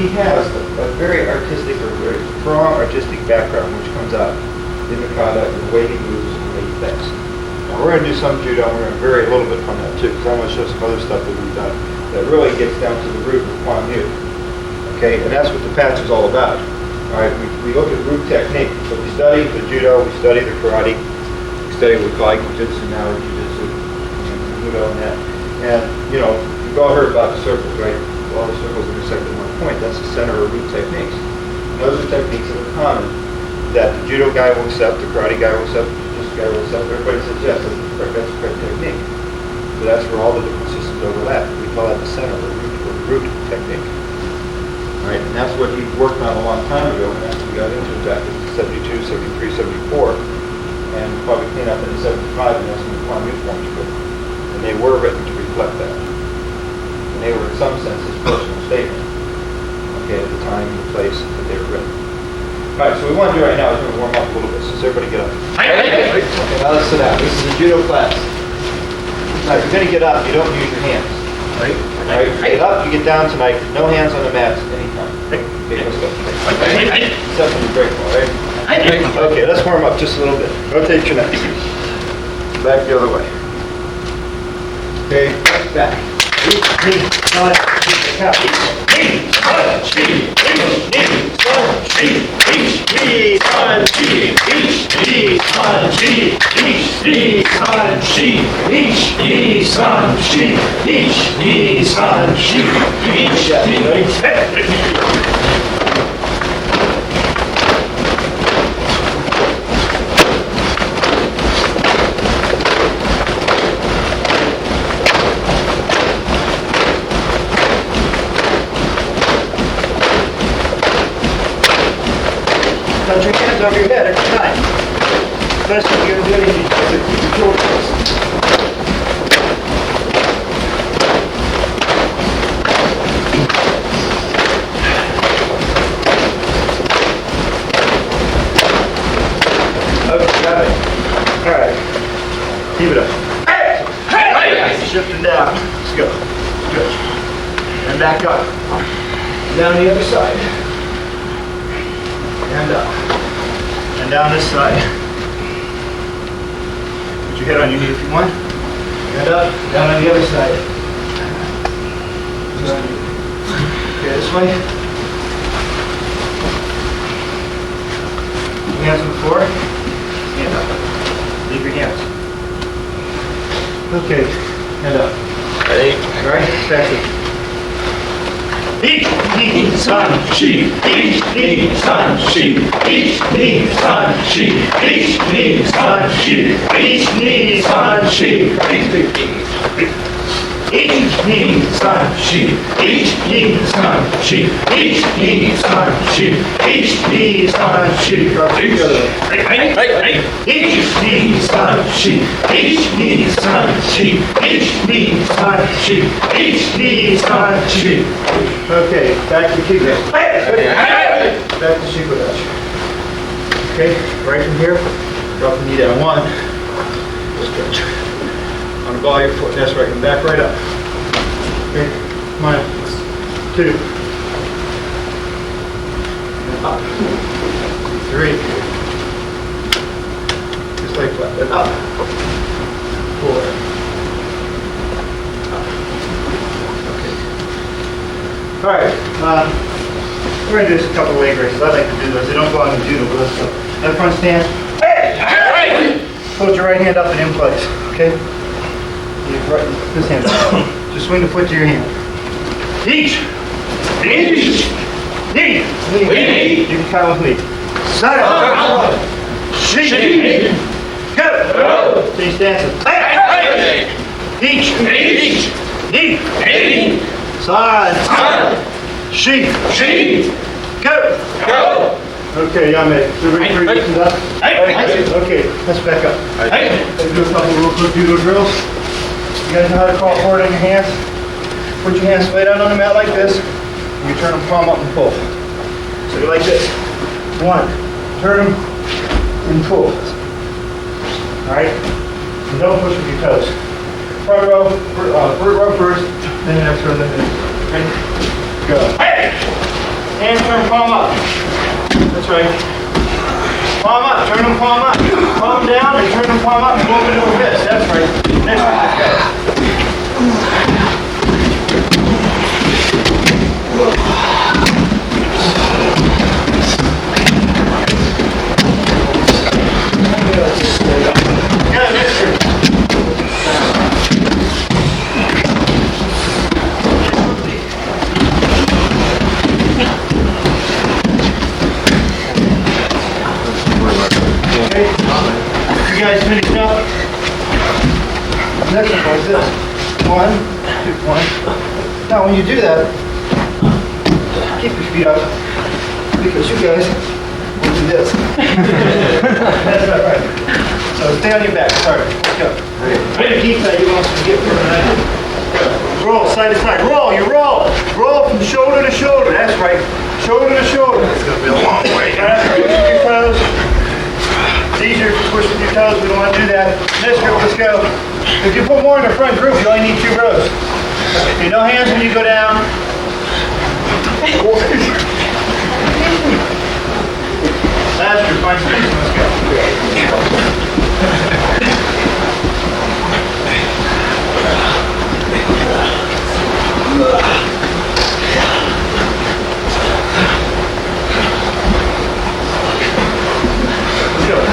he has a very artistic or very strong artistic background, which comes out in the kata, in the way he moves, and the way he thinks. Now we're going to do some judo, and we're going to vary a little bit from that too, because I want to show some other stuff that we've done that really gets down to the root of Kwan Mu. Okay, and that's what the patch is all about. All right, we look at root technique. So we study the judo, we study the karate, we study what we call Jujitsu now, or Jujitsu, and Judo and that. And, you know, you've all heard about the circles, right? All the circles intersect at one point. That's the center of root techniques. And those are techniques that are common, that the judo guy will accept, the karate guy will accept, the Jujitsu guy will accept. Everybody says, yes, that's the correct technique. So that's where all the different systems overlap. We call that the center, or root technique. Right, and that's what he worked on a long time ago, and that's what we got into back in 72, 73, 74, and probably clean up in 75, and that's when the Kwan Mu forms were written. And they were written to reflect that. And they were, in some sense, his personal statement, okay, at the time and the place that they were written. All right, so what we want to do right now is we're going to warm up a little bit, so everybody get up. Okay, now let's sit down. This is a judo class. Now, if you're going to get up, you don't use your hands. Right? Alright, get up, you get down tonight, no hands on the mats anytime. Okay, let's go. Except when you break, alright? Okay, let's warm up just a little bit. Rotate your neck. Back the other way. Okay, back. Touch your hands over your head every time. Especially if you're doing anything to keep your shoulders. Okay, got it. Alright. Keep it up. Hey! Shifting down. Let's go. Good. And back up. Down the other side. And up. And down this side. Put your head on your knee if you want. And up, down on the other side. Okay, this way. Hands on the floor. Stand up. Leave your hands. Okay, and up. Ready? Alright, that's it. Each knee, sun, she. Each knee, sun, she. Each knee, sun, she. Each knee, sun, she. Each knee, sun, she. Each knee, sun, she. Each knee, sun, she. Each knee, sun, she. Each knee, sun, she. Each knee, sun, she. Each knee, sun, she. Each knee, sun, she. Each knee, sun, she. Okay, back to kick. Back to shikudashi. Okay, right from here, drop the knee down. 1. Stretch. On the ball of your foot, that's right, and back right up. Okay, come on. 2. And up. 3. Just like that, and up. 4. Up. Okay. Alright, we're going to do just a couple leg raises. I like to do those. They don't go on the judo, but let's go. Left front stance. Hold your right hand up and in place, okay? Right, this hand. Just swing the foot to your hand. Each. Knee. You can count with me. Side. She. Go. Change stances. Each. Knee. Side. She. Go. Okay, Yame. So we're going to up. Okay, let's back up. Let's do a couple real quick judo drills. You guys know how to crawl forward on your hands? Put your hands straight out on the mat like this. And you turn them palm up and pull. So you're like this. 1. Turn them and pull. Alright? And don't push with your toes. Front row first, then next row, then next row. Ready? Go. turn palm up. That's right. Palm up, turn them palm up. Palm down and turn them palm up and go into a fist. That's right. Next one, let's go. Yeah, mister. Okay. You guys finished up? Next one is this. 1, 2, 1. Now when you do that, keep your feet up because you guys will do this. That's not right. So stay on your back. Sorry. Let's go. Keep that. You want to get for a minute. Roll side to side. Roll. You roll. Roll from shoulder to shoulder. That's right. Shoulder to shoulder. It's going to be a long way. Pushing your toes. It's easier to push with your toes. We don't want to do that. Next group, let's go. If you put more in the front group, you only need 2 rows. Okay, no hands when you go down. Last group, find space. Let's go.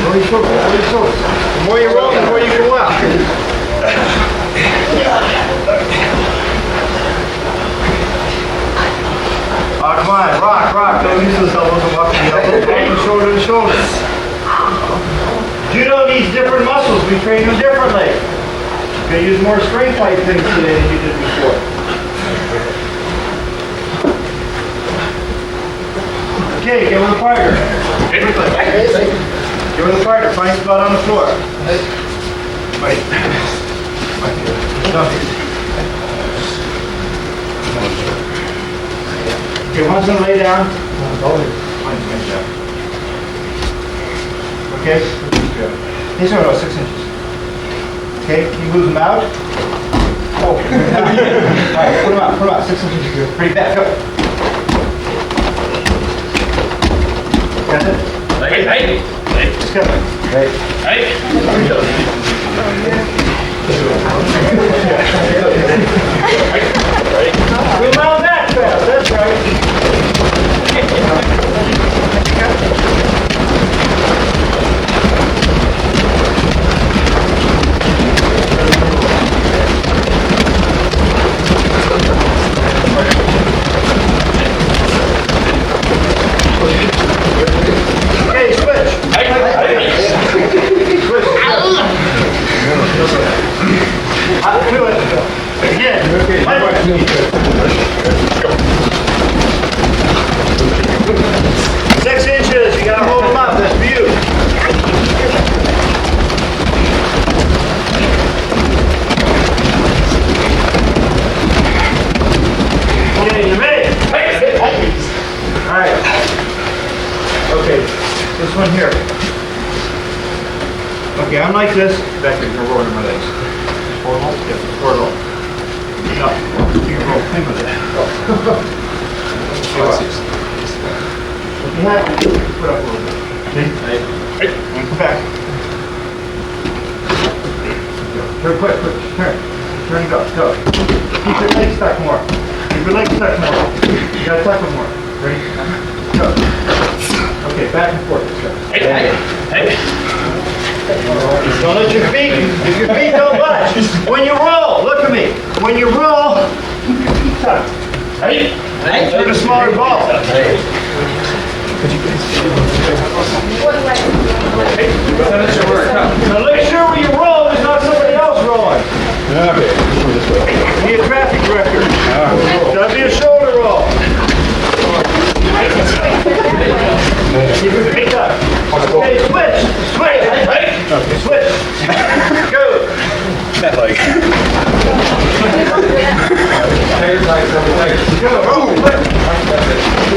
Lower your shoulders, lower your shoulders. The more you roll, the more you go out. Oh, come on, rock, rock. Don't use those elbows and walk the elbows. From shoulder to shoulder. Judo needs different muscles. We train them differently. You're going to use more strength type things today than you did before. Okay, get with the partner. Quickly. Get with the partner. Find a spot on the floor. Wait. Okay, one's going to lay down. Okay? These are about 6 inches. Okay, can you move them out? Oh. Alright, put them out, 6 inches. Pretty back, go. Got it? Hey. Let's go. Right. Hey. Move on that fast, that's right. Okay, switch. Switch. I'll do it. Again. 6 inches, you gotta hold them up, that's for you. Okay, you ready? Alright. Okay, this one here. Okay, I'm like this. Back here, you're rolling my legs. Forward roll? Yeah, forward roll. No, you can roll. Think with it. If you have to, put up a little bit. Okay? And come back. Turn quick, turn. Turn and go. Keep your legs stuck more. Keep your legs stuck more. You gotta tuck them more. Ready? Go. Okay, back and forth. Let's go. Hey. Don't let your feet don't budge. When you roll, look at me. When you roll, keep tucked. Hey. Turn a smaller ball. Now make sure when you roll, there's not somebody else rolling. Okay. Be a traffic director. That'd be a shoulder roll. Keep your feet up. Okay, switch. Switch. Go. Go.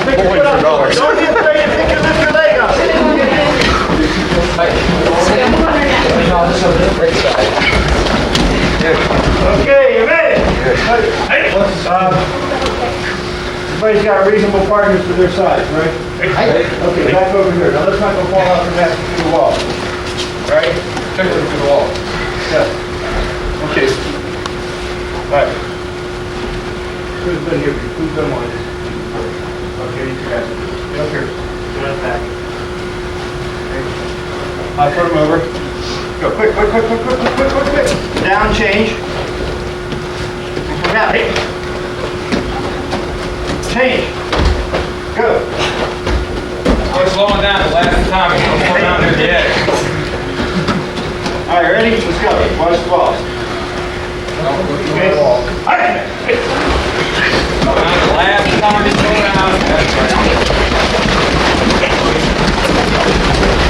Pick your foot up. Don't be afraid to pick your lift your leg up. Okay, you ready? Everybody's got reasonable partners to their size, right? Okay, back over here. Now let's not go fall off the mat through the wall. Right? Technically through the wall. Yeah. Okay. All right. Who's been here? Who's done one of these? Okay, you guys. Get up here. Get on back. Okay. Put them over. Go. Quick, quick, quick, quick, quick, quick, quick, quick, quick. Down, change. Come out. Hey. Change. Go. We're slowing down the last time. We're slowing down there yet. All right, ready? Let's go. Watch the balls. Okay. All right. The last time we slow down.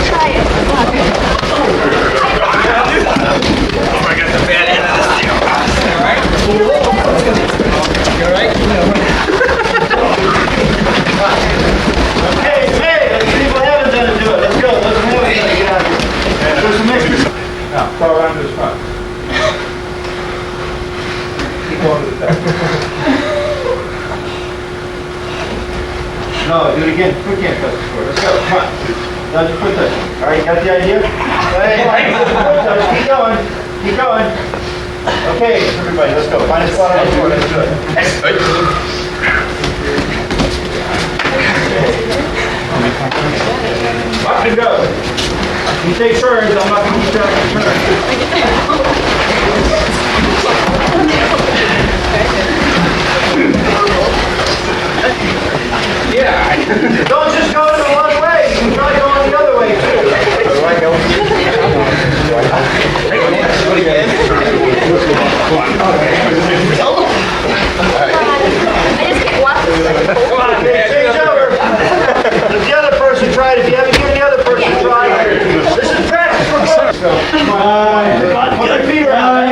Try it. Oh, I got the bad end of this deal. All right? You all right? Okay, hey, let's see what happens then and do it. Let's go. Let's have it. Get out of here. There's some mixers. Now, throw around to the front. Keep going to the back. No, do it again. Quick hand press the score. Let's go. Come on. Now just put this. All right, you got the idea? Hey, keep going. Keep going. Okay, everybody, let's go. Find a spot on the floor. Let's do it. Up and go. You take turns, I'm not going to keep track of turns. Yeah. Don't just go in the one way, you can try going the other way too. I just can't watch this. Come on, change over. Let the other person try it. If you haven't given the other person a try, this is practice for good. Come on, put your feet around.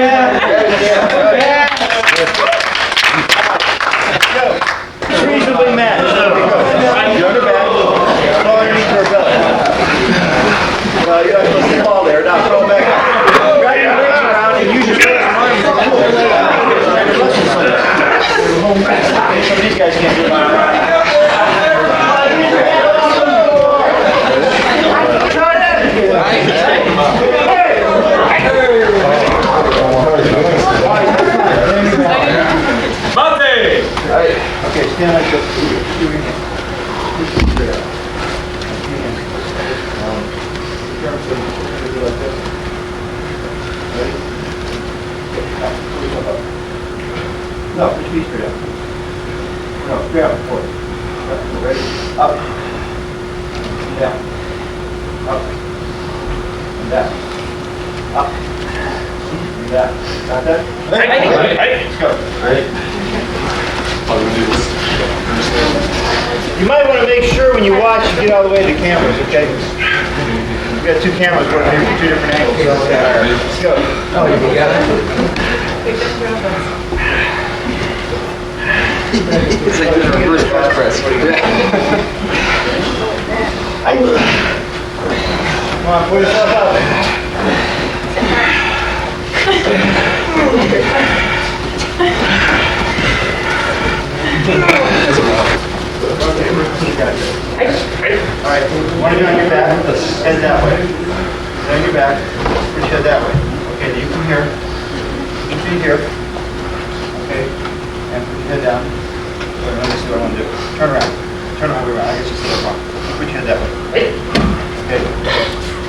It's reasonably matched. You're on the back. Throw underneath her belly. Well, you're not supposed to fall there. Now throw it back up. Grab your legs around and use your arms to pull your leg out. Okay, some of these guys can't do it. Try that. Monty! Okay, stand like this. No, put your feet straight up. No, straight up, forward. Ready? Up. Down. Up. And down. Up. And down. Got that? Let's go. Ready? You might want to make sure when you watch, you get all the way to the cameras, okay? We've got two cameras working here from two different angles. Let's go. Oh, you got it? It's like a reverse bench press. Come on, pull yourself up. All right, want to be on your back, head that way. Head on your back, put your head that way. Okay, now you come here, put your feet here. Okay, and put your head down. Wait, let me see what I want to do. Turn around. Turn all the way around. I guess you see that wrong. Put your head that way. Okay,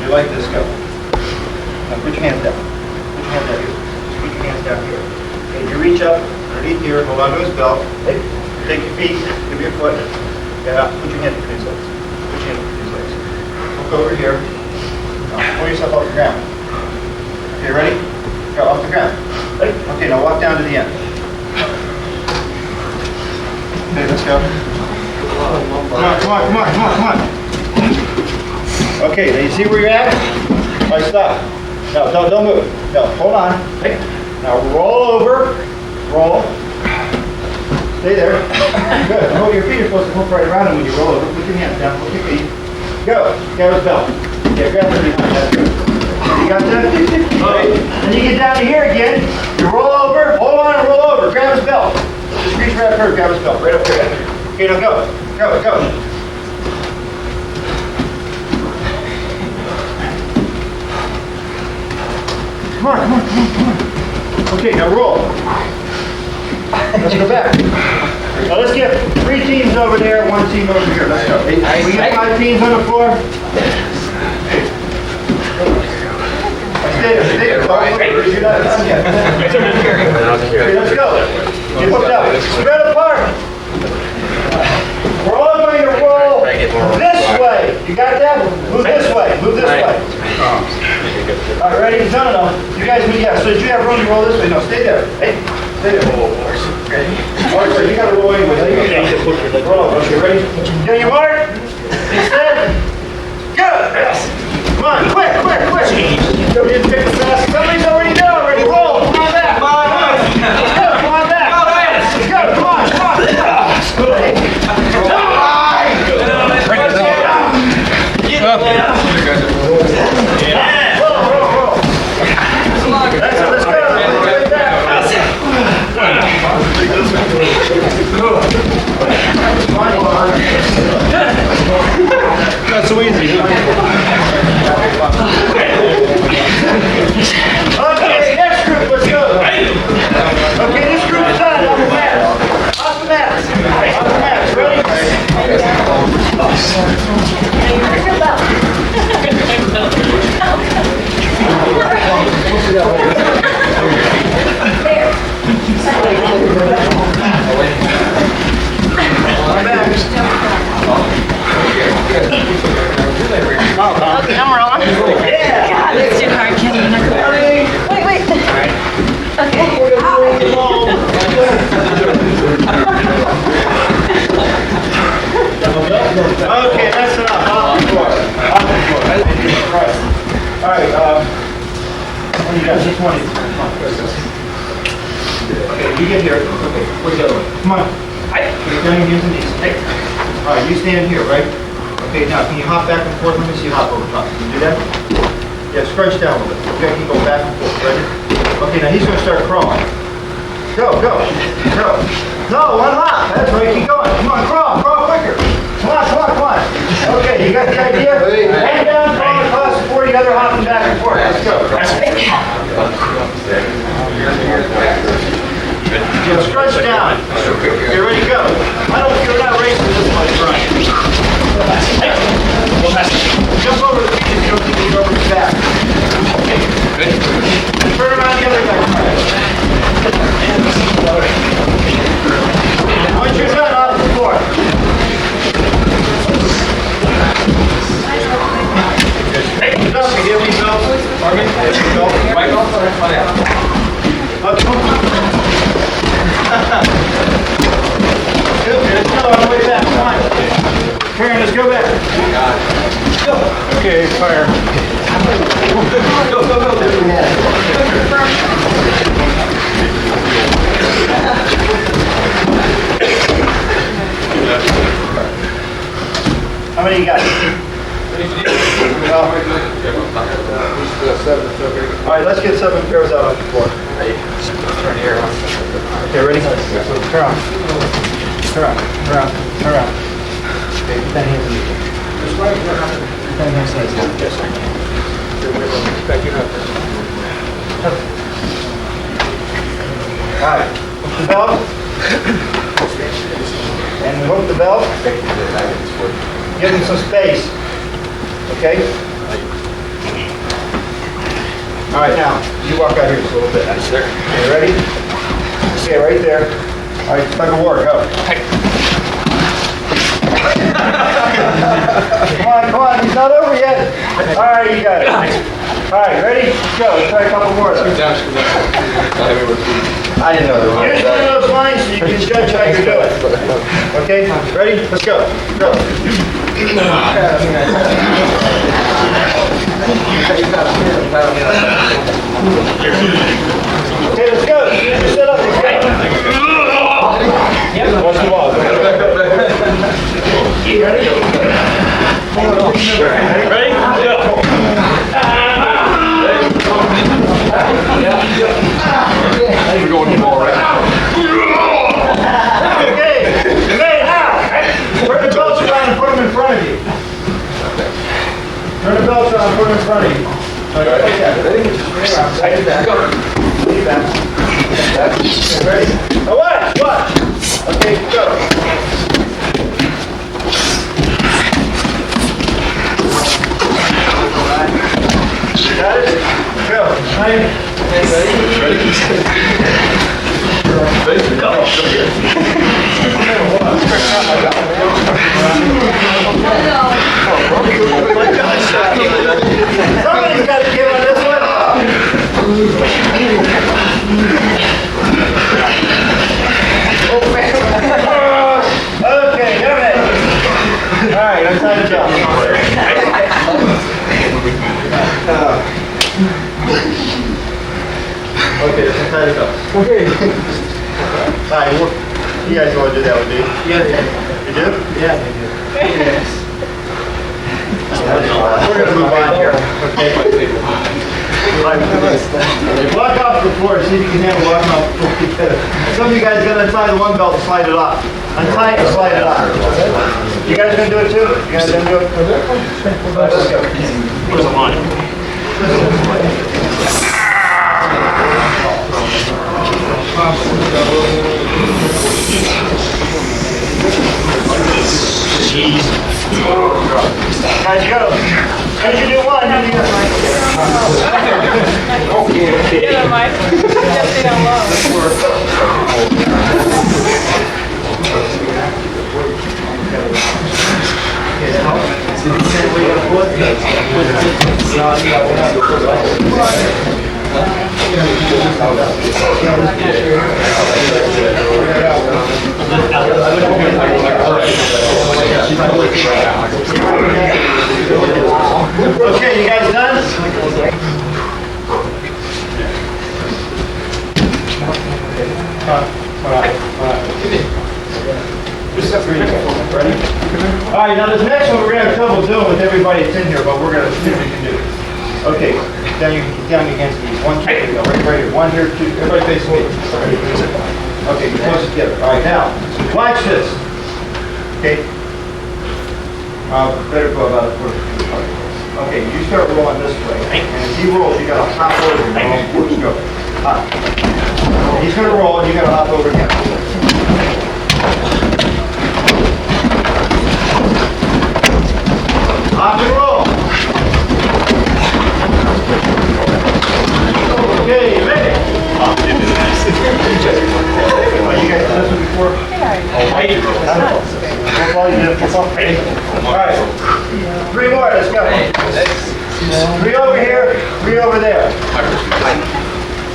you like this, go. Now put your hands down. Put your hands down here. Just put your hands down here. Okay, you reach up underneath here, hold on to his belt. Take your feet, give me your foot. Yeah, put your hand between his legs. Put your hand between his legs. Look over here. Now, pull yourself off the ground. Okay, ready? Go off the ground. Okay, now walk down to the end. Okay, let's go. Come on, come on, come on, come on, come on. Okay, now you see where you're at? All right, stop. No, don't move. No, hold on. Now roll over. Roll. Stay there. Good. Now your feet are supposed to hook right around him when you roll over. Put your hands down. Put your feet. Go. Grab his belt. Yeah, grab him behind. That's good. You got that? Okay. Then you get down to here again. You roll over. Hold on and roll over. Grab his belt. Just reach right up here. Grab his belt. Right up here. Okay, now go. Go, go. Come on, come on, come on, come on. Okay, now roll. Let's go back. Now let's get 3 teams over there, 1 team over here. Let's go. We got 5 teams on the floor. Stay there. You're not done yet. Okay, let's go. Get hooked up. Spread apart. We're all going to roll this way. You got that? Move this way. Move this way. All right, ready? No. You guys, yeah. So did you have room to roll this way? No, stay there. Hey, stay there. All right, so you got to roll anyway. Roll. Okay, ready? Get your mark. Instead. Good. Come on, quick. Go get pick the fast. Somebody's already done already. Roll. Come on back. Come on back. Let's go. Come on. Roll. Let's go. Way back. Not so easy. Okay, next group, let's go. Okay, this group is done. Off the mats. Ready? Okay, I'm rolling. Yeah. God, that's too hard. Can't even. Wait. Okay. Okay, that's enough. Off the floor. All right. What do you got? Just one. Okay, you get here. Okay, where's the other one? Come on. You're down your hands and knees. Hey. All right, you stand here, right? Okay, now can you hop back and forth? Let me see you hop over top. Can you do that? Yeah, scrunch down a little bit. Okay, you go back and forth, ready? Okay, now he's going to start crawling. Go. No, one hop. That's right, keep going. Come on, crawl quicker. Come on. Okay, you got the idea? Hand down, crawl across the floor, the other hopping back and forth. Let's go. Yeah, scrunch down. Okay, ready, go. You're not racing this much, Brian. Jump over the feet if you don't think you can go over the back. Okay. Good. Turn around the other way. Once you're done, off the floor. Hey, up. You give me belts. Morgan, right off. Good. Let's go all the way back. Come on. Karen, let's go back. Go. Okay, fire. Go. How many you got? All right, let's get 7 pairs out on the floor. Okay, ready? Turn around. Okay, put that hands in the air. Put that hands in the air. Yes, sir. Back you up. All right, hook the belt. And hook the belt. Give him some space. Okay? All right, now, you walk out here just a little bit. Nice, sir. Okay, ready? Okay, right there. All right, tug of war, go. Come on, he's not over yet. All right, you got it. All right, ready? Let's go. Let's try a couple more. I didn't know there was. Here's one of those lines so you can judge how you're doing. Okay, ready? Let's go. Go. Okay, let's go. Set up. Let's go. Watch the ball. Ready? Ready? Go. We're going to ball right now. Okay, now, them in front of you. Okay, like that. Ready? I did that. Go. Lean back. Ready? Oh, watch. Okay, go. Got it? Go. Ready? Go. Somebody's got to get on this one. Okay, go ahead. All right, untie the belt. Okay, let's untie the belt. Okay. All right, you guys want to do that one, do you? Yeah. You do? Yeah, I do. Yes. We're going to move on here. Okay. Walk off the floor. See if you can handle walking off the floor together. Some of you guys got to untie the one belt and slide it off. Untie it and slide it off. You guys going to do it too? You guys going to do it? Let's go. Where's the line? Guys, go. As you do one, you do Yeah, Mike. Just stay down low. Okay, you guys done? Ready? All right, now this next one we're going to have trouble doing with everybody that's in here, but we're going to see what we can do. Okay, down your hands and knees. 1, 2, 3, go. Right here. 1 here, 2. Everybody face me. Okay, you're close together. All right, now, watch this. Okay. Better go about a quarter. Okay, you start rolling this way. And as he rolls, you got to hop over him. Let's go. Hop. He's going to roll, and you got to hop over him. Hop and roll. Okay, you made it. Oh, you guys done this one before? All right. 3 more, let's go. 3 over here, 3 over there.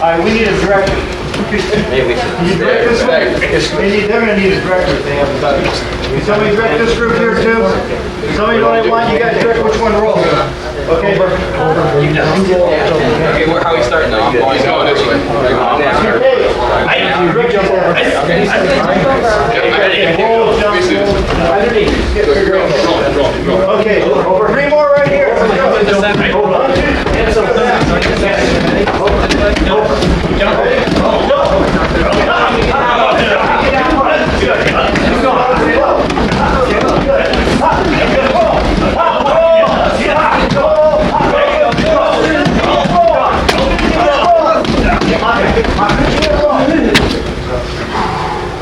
All right, we need a director. Maybe we should. Can you direct this one? They're going to need a director if they haven't done it. Can somebody direct this group here too? Somebody know what I want? You guys direct which one rolls. Okay. Okay, how are we starting now? I'm going this way. Okay, over 3 more right here.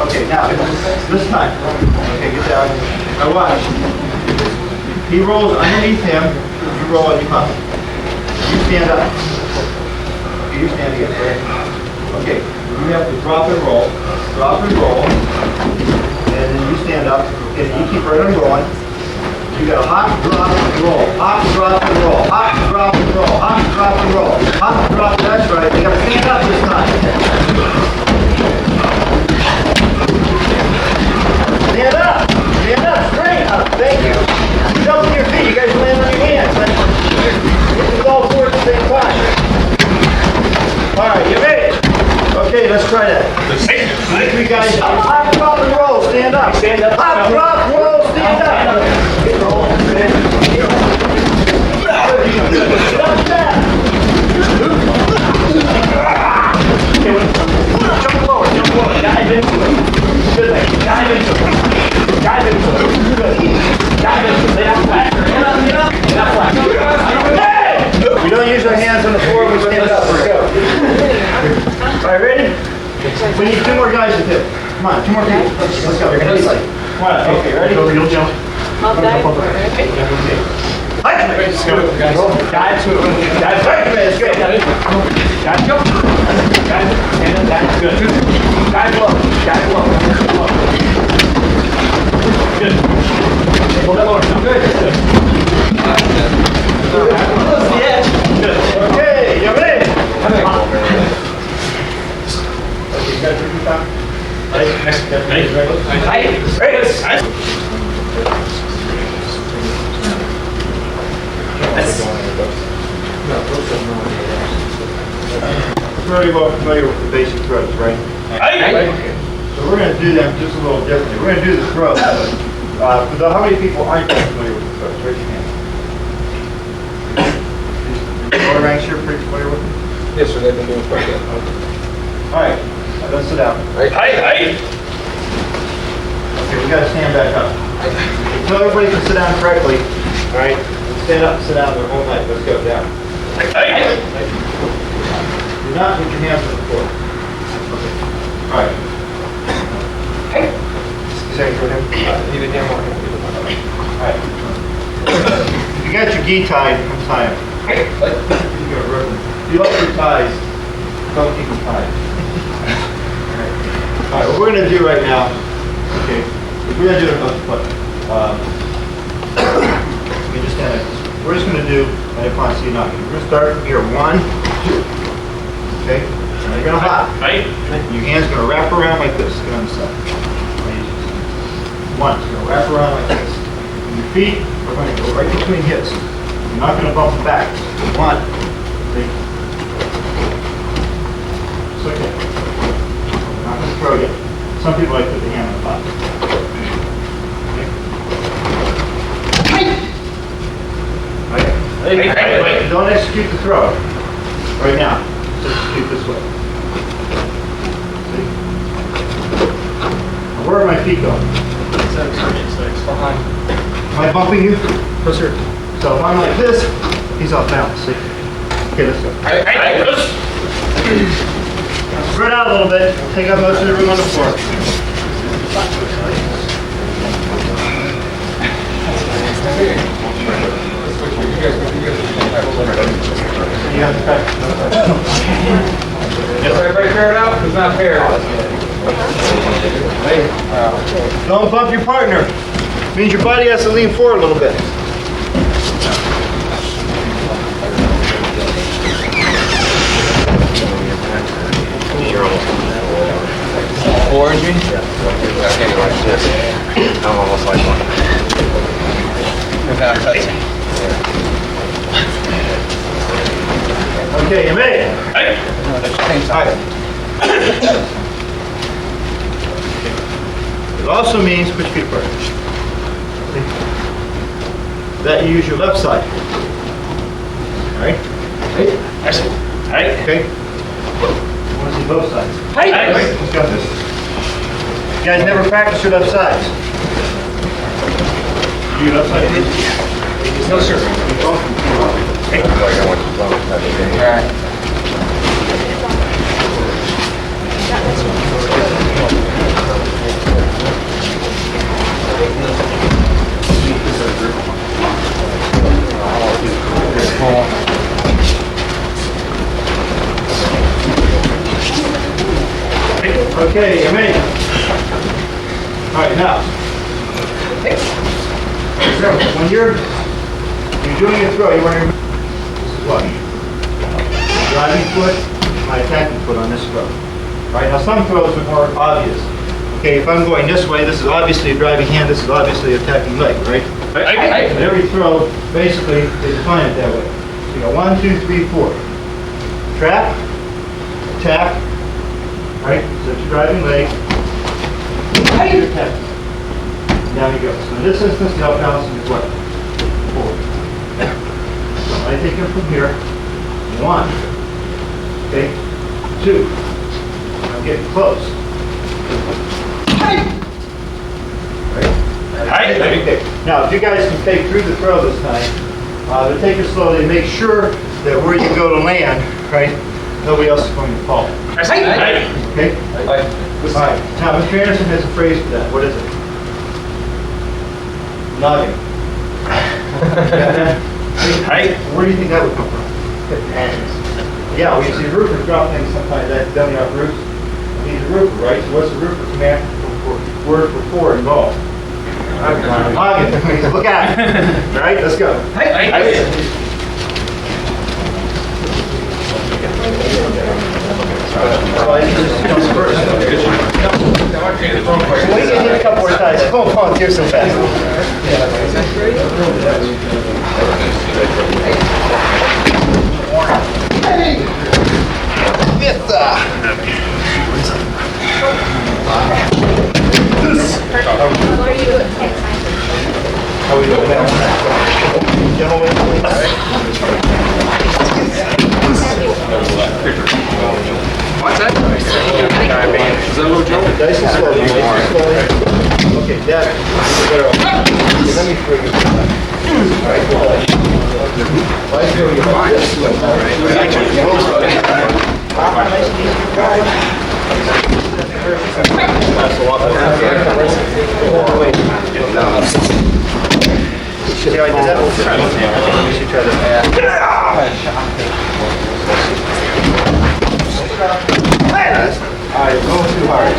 Okay, now, this time. Okay, get down. Now watch. He rolls underneath him, you roll and you pop. You stand up. Okay, you stand again. Okay, you have to drop and roll, and then you stand up, and you keep right on going. You got to hop, drop, and roll, hop, drop, and roll, hop, drop, and roll, hop, drop, and roll, hop, drop, that's right. You got to stand up this time. Stand up, straight up, thank you. Jump to your feet, you guys land on your hands. This is all four at the same time. All right, you made it. Okay, let's try that. 3 guys, hop, drop, and roll, stand up. Stand up. Hop, drop, roll, stand up. Jump lower, dive into it. Good thing, dive into it. Dive into it. Good. Dive into it. Lay down flat. Get up. Lay down flat. Hey! more feet. Let's go. You're gonna be like, come on, okay, ready? You'll jump. I'll die for it. Let's go. Guys, let's go. Guys, go. Guys, and that's good. Guys, low. Guys, low. Good. Hold that lower. Good. Good. Okay, you're ready. Okay, you guys ready to talk? Very well familiar with the basic throws, right? Okay. So we're going to do them just a little differently. We're going to do the throws. How many people aren't familiar with the throws? Raise your hand. Lower ranks here pretty familiar with them? Yes, sir, they've been doing quite good. All right, let's sit down. Okay, we got to stand back up. So everybody can sit down correctly. All right, stand up and sit down their whole night. Let's go down. Do not put your hands on the floor. Okay. All right. Same for him. Even him or him. All right. If you got your gi tied, come tie them. If you like your ties, don't keep them tied. All right, what we're going to do right now, okay, we're going to do it about the foot. You just stand like this. We're just going to do, and if I see you knocking, we're going to start from here, 1, 2. Okay, now you're going to hop. Your hand's going to wrap around like this. Get on the side. 1, it's going to wrap around like this. And your feet are going to go right between hips. You're not going to bump them back. 1, 2. Just like that. I'm not going to throw yet. Some people like to put the hand on the top. Okay. Don't execute the throw right now. Just execute this way. See? Now, where are my feet going? Behind. Am I bumping you? Closer. So if I'm like this, he's off balance. See? Okay, let's go. Spread out a little bit. Take up most of the room on the floor. Yes, everybody paired out? Who's not paired? Don't bump your partner. Means your body has to lean forward a little bit. Origin? Anyway, yes. I'm almost like one. Without touching. Okay, you made it. All right. It also means, put your feet apart, that you use your left side. All right? Okay? I want to see both sides. Let's go. You guys never practice your left sides. Do your left side? No, sir. Okay, you're ready. All right, now. Remember, when you're doing a throw, you want to remember this is what? Driving foot, my attacking foot on this throw. All right, now some throws are more obvious. Okay, if I'm going this way, this is obviously a driving hand, this is obviously an attacking leg, right? And every throw, basically, they define it that way. So you go 1, 2, 3, 4. Trap, attack, right? So it's your driving leg. Your attack. Down you go. So in this instance, the out-balancing is what? Forward. So I take him from here. 1. Okay. 2. I'm getting close. Right? Okay. Now, if you guys can take through the throw this time, but take it slowly. Make sure that where you go to land, right, nobody else is going to fall. Okay? All right. Now, Mr. Anderson has a phrase for that. What is it? Noggin. Right? Where do you think that would come from? Yeah, we see roofers drop things sometimes accidentally off roofs. He's a roofer, right? So what's the roofer command word for four involved? Noggin. Look at it. All right, let's go. We can hit a couple more times. Come on, volunteer so fast. Hey! Yes, How are we doing now? Gentlemen, What's that? Is that a little joke? nice and slow. Okay, Dad, let me throw you. All right, go ahead. Why throw you like this? See how I did that? We should try that. Alright, go too hard.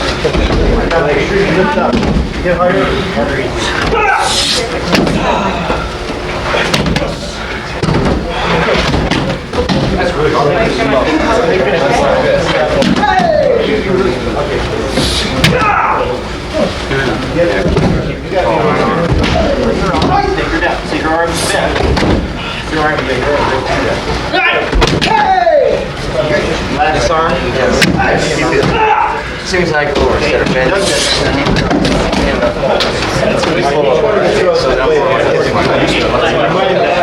Now make sure you lift up. Get harder, harder easy. That's really hard. You got take her down. See her arms bent. See her arms bent. Last arm? Yes. Seems like lower instead of bend.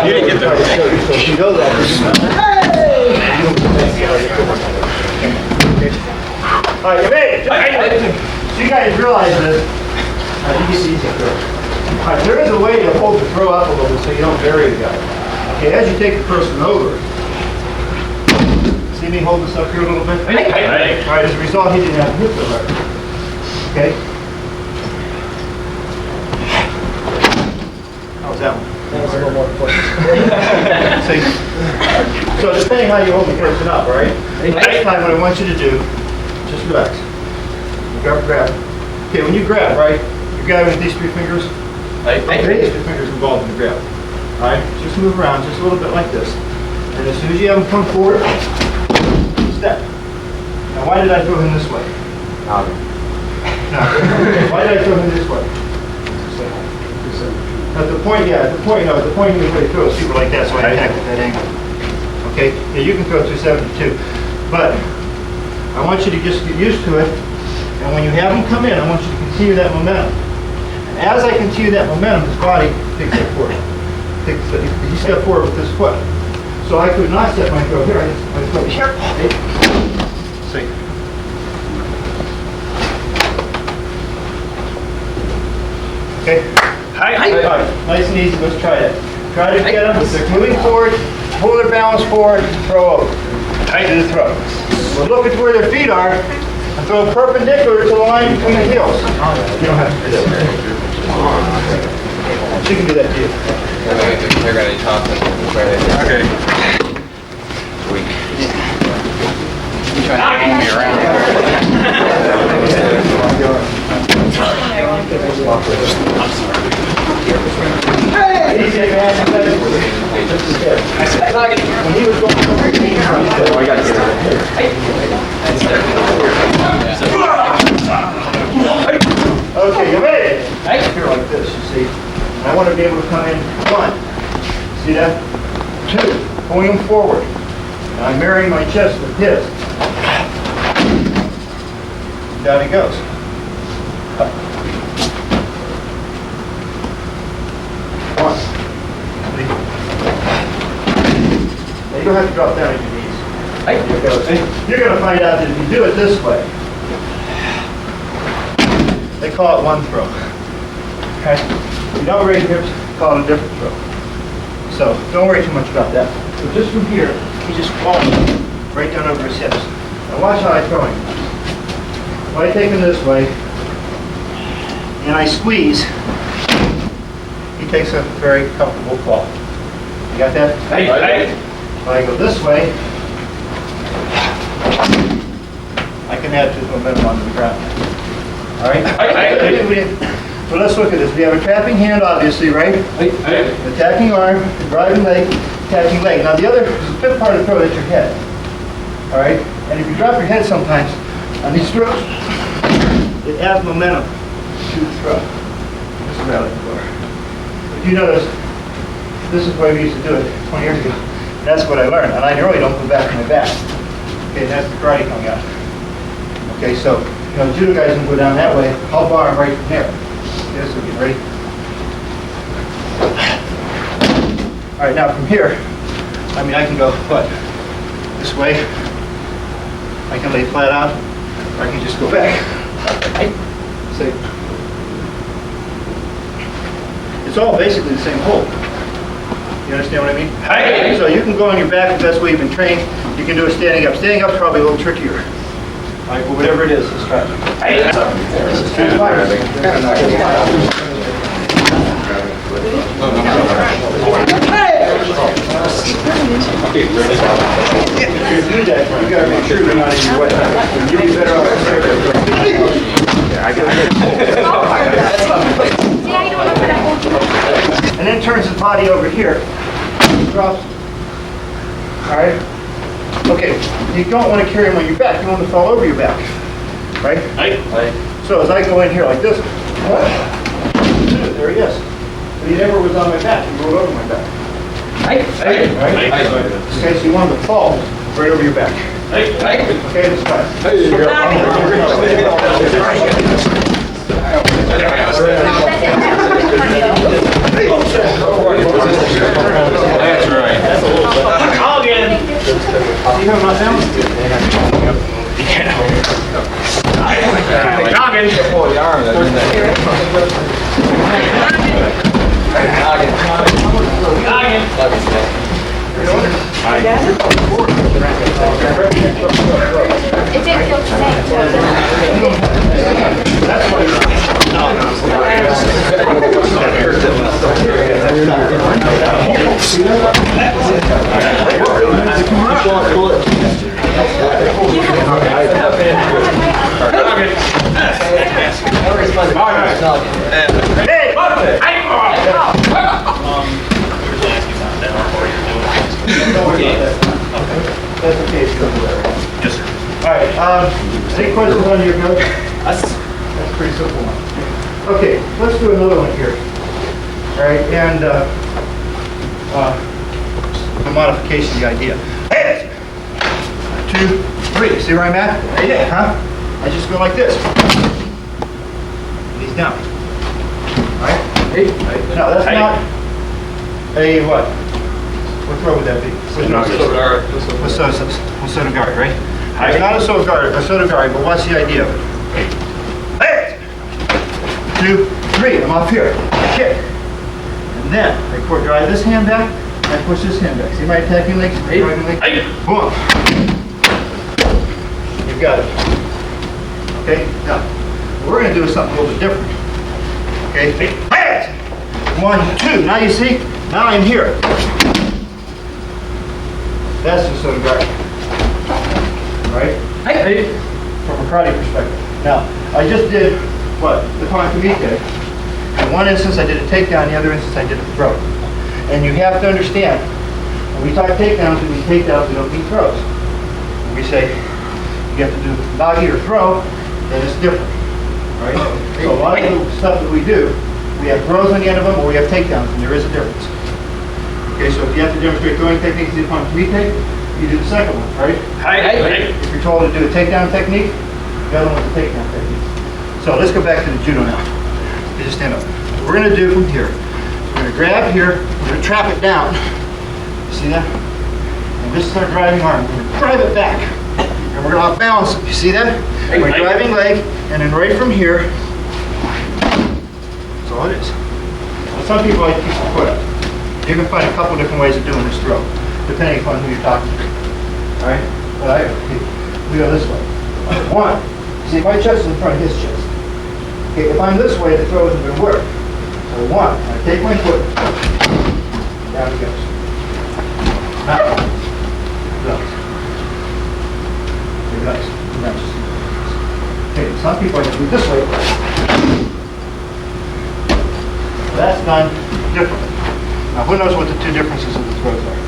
You didn't get there. So you know that. All right, you made it. So you guys realize this. I think it's easy to throw. All right, there is a way to hold the throw up a little bit so you don't bury the guy. Okay, as you take the person over, see me hold this up here a little bit? All right, as a result, he didn't have to hit the right. Okay? How was that one? That was a little more important. See? So depending how you hold the person up, all right? Next time, what I want you to do, just relax. Grab. Okay, when you grab, right? You're grabbing with these three fingers. These three fingers involved in the grab. All right? Just move around just a little bit like this. And as soon as you have him come forward, step. Now, why did I throw him this way? No. Why did I throw him this way? At the point he was ready to throw is super like that, so I attacked at that angle. Okay? Yeah, you can throw 272. But I want you to just get used to it. And when you have him come in, I want you to continue that momentum. And as I continue that momentum, his body takes that forward. He stepped forward with his foot. So I could not set my throw here. I throw here. See. Okay. All right. Nice and easy. Let's try it. Try to get them. They're moving forward. Pull their balance forward. Throw over. Tight to the throw. We're looking to where their feet are. And throw perpendicular to the line between the heels. You don't have to do that. She can do that to you. They're going to talk to Okay. Weak. You trying to move me around? Easy, man. When he was going I got to get it here. Okay, you made it. Here like this, you see. I want to be able to come in 1. See that? 2. Pulling him forward. And I'm marrying my chest with his. Down he goes. Up. 1. Now you don't have to drop down at your knees. You're going to find out that if you do it this way, they call it one throw. Okay? If you don't raise hips, call it a different throw. So don't worry too much about that. So just from here, he just falls right down over his hips. Now watch how I throw him. If I take him this way, and I squeeze, he takes a very comfortable fall. You got that? If I go this way, I can add to his momentum onto the ground. All right? So let's look at this. We have a trapping hand, obviously, right? Attacking arm, driving leg, attacking leg. Now the other, the fifth part of the throw, that's your head. All right? And if you drop your head sometimes on these throws, it adds momentum to the throw. This is what I like to learn. If you notice, this is the way we used to do it 20 years ago. That's what I learned. And I really don't go back to my back. Okay, and that's the karate coming out. Okay, so, you know, judo guys can go down that way. I'll bar him right from there. Okay, so get ready. All right, now from here, I mean, I can go, what, this way. I can lay flat out, or I can just go back. See? It's all basically the same hold. You understand what I mean? So you can go on your back if that's the way you've been trained. You can do it standing up. Standing up is probably a little trickier. All right, but whatever it is, let's try If you do that, you gotta make sure you're not in your way. You'll be better off. And then turns his body over here. Drops. Alright? Okay, you don't want to carry him on your back, you want to fall over your back. Right? So as I go in here like this, there he is. But he never was on my back, he rolled over my back. Right? Okay, so you want him to fall right over your back. Okay, that's fine. That's right. Again. You have my family? It didn't feel safe. That's why That's okay. Yes, sir. All right. Any questions on your note? That's a pretty simple one. Okay, let's do another one here. All right, and the modification of the idea. Hey! 2, 3. See where I'm at? Yeah. Huh? I just go like this. He's down. All right? Now that's not a what? What throw would that be? Soto guard, right? It's not a soto guard, but what's the idea of it? Hey! 2, 3. I'm off here. Kick. And then I drive this hand back, and I push this hand back. See my attacking leg? Driving leg? Boom. You've got it. Okay? Now, what we're going to do is something a little bit different. Okay? Hey! 1, 2. Now you see? Now I'm here. That's the soto guard. Right? From a karate perspective. Now, I just did what? The Pankamite. In one instance I did a takedown, in the other instance I did a throw. And you have to understand, when we talk takedowns, we mean takedowns, we don't mean throws. When we say you have to do nagi or throw, then it's different. Right? So a lot of the stuff that we do, we have throws on the end of them or we have takedowns, and there is a difference. Okay, so if you have to demonstrate throwing techniques in Pankamite, you do the second one, right? If you're told to do a takedown technique, the other one's a takedown technique. So let's go back to the judo now. You just stand up. What we're going to do from here, we're going to grab here, we're going to trap it down. You see that? And this is our driving arm. We're going to drive it back. And we're going to off-balance it. You see that? We're driving leg, and then right from here, that's all it is. Now, some people like to keep the foot up. You can find a couple different ways of doing this throw, depending upon who you're talking to. All right? But we go this way. 1, See, my chest is in front of his chest. Okay, if I'm this way, the throw isn't going to work. So one, I take my foot, down he goes. Now, relax. Relax. Relax. Okay, some people are going to do it this way. That's done differently. Now, who knows what the two differences of the throws are?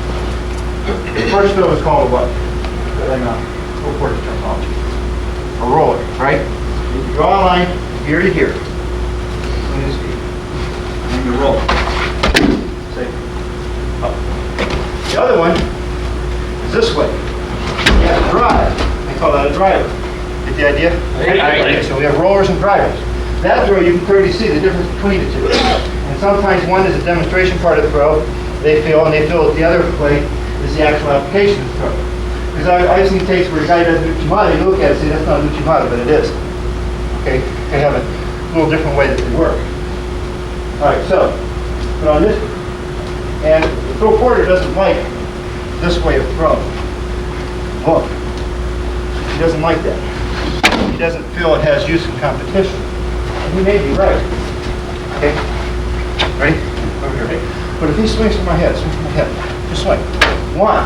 The first throw is called a what? What word is terminology? A roller, right? You draw a line here to here. And you roll. See? Up. The other one is this way. You have to drive. They call that a driver. Get the idea? Okay, so we have rollers and drivers. That throw, you can clearly see the difference between the two. And sometimes one is a demonstration part of the throw, they feel that the other way is the actual application of the throw. Because I've seen takes where a guy does Uchimata, you look at it and say, that's not Uchimata, but it is. Okay, they have a little different way that they work. Alright, so, put on this, and the throw quarter doesn't like this way of throwing. Look, he doesn't like that. He doesn't feel it has use in competition. And he may be right. Okay, ready? Over here. But if he swings from my head, just swing. 1,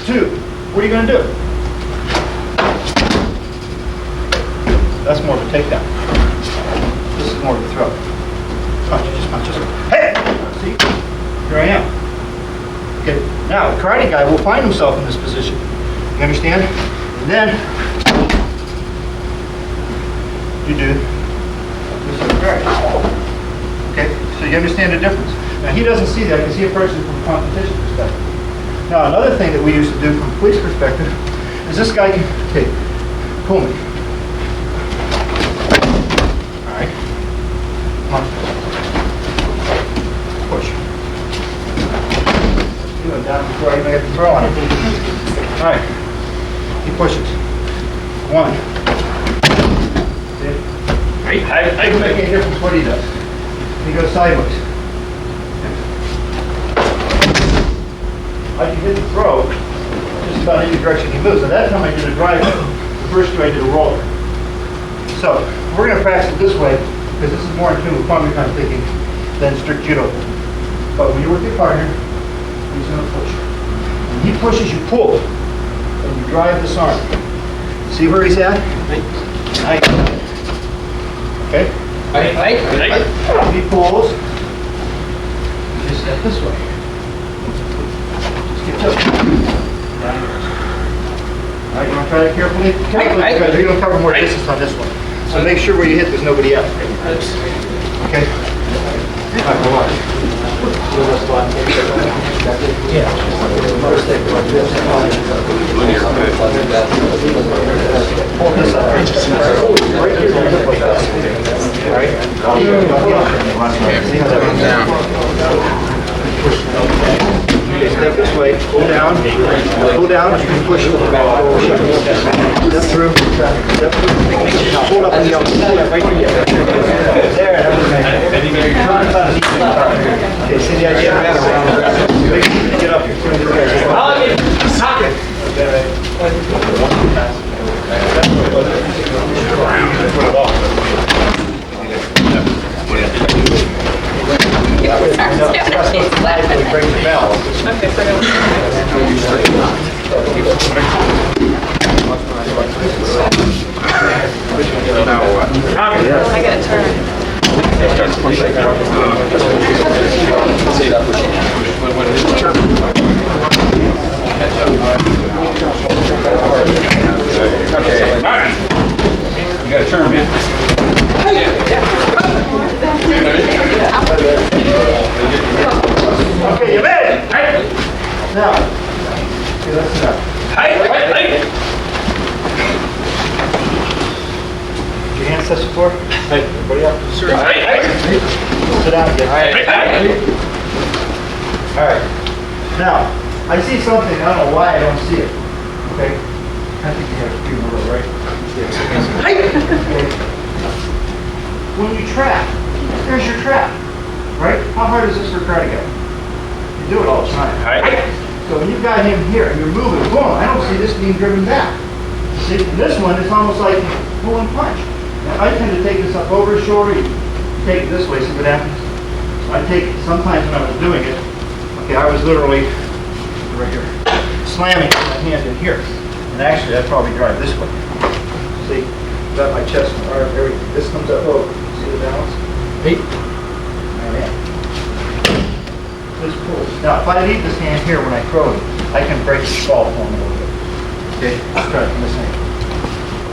2, what are you going to do? That's more of a takedown. This is more of a throw. Punch, just punch, just hey! See? Here I am. Okay, now the karate guy will find himself in this position. You understand? And then you do this is karate. Okay, so you understand the difference. Now he doesn't see that because he approaches it from a competition perspective. Now another thing that we used to do from a police perspective is this guy can, okay, pull me. Alright. Come on. Push. You went down before I even get the throw on him. Alright. He pushes. 1. See? I can make any difference what he does. He goes sideways. I can hit the throw just about any direction he moves. And that time I did a driver. The first two I did a roller. So we're going to practice it this way because this is more in tune with Kwame kind of thinking than strict judo. But when you work your partner, he's going to push. When he pushes, you pull. And you drive this arm. See where he's at? Nice. Okay? He pulls. You just step this way. Just get tilt. Alright, you want to try that carefully? Carefully, because you're going to cover more distance on this one. So make sure where you hit there's nobody else. Okay? Alright, go on. Hold this up. Right here, your hip like that. Alright? See how that runs down. Okay, step this way, pull down, you can push it. Step through, step through. Now hold up on the other side, right here. There, that was nice. Okay, see the idea? Make sure you get up here. Sock it. Break the bell. Okay, so I gotta turn. Okay. You gotta turn, man. Okay, you made it! Now, okay, let's sit up. Your hands touch the floor? Hey, everybody up? Sure. Sit down again. Alright. Now, I see something, I don't know why I don't see it. Okay? I think you have a few more, right? Okay. When you trap, there's your trap. Right? How hard is this for a karate guy? You do it all the time. So when you've got him here and you're moving, boom, I don't see this being driven back. See, this one, it's almost like pull and punch. Now, I tend to take this up over his shoulder, you take it this way, see what happens? So I take it, sometimes when I was doing it, okay, I was literally, right here, slamming my hand in here. And actually, I'd probably drive this way. See, got my chest, or everything. This comes up over. See the balance? Hey. There. This pulls. Now, if I leave this hand here when I throw it, I can break the fall form a little bit. Okay, let's try it from this angle.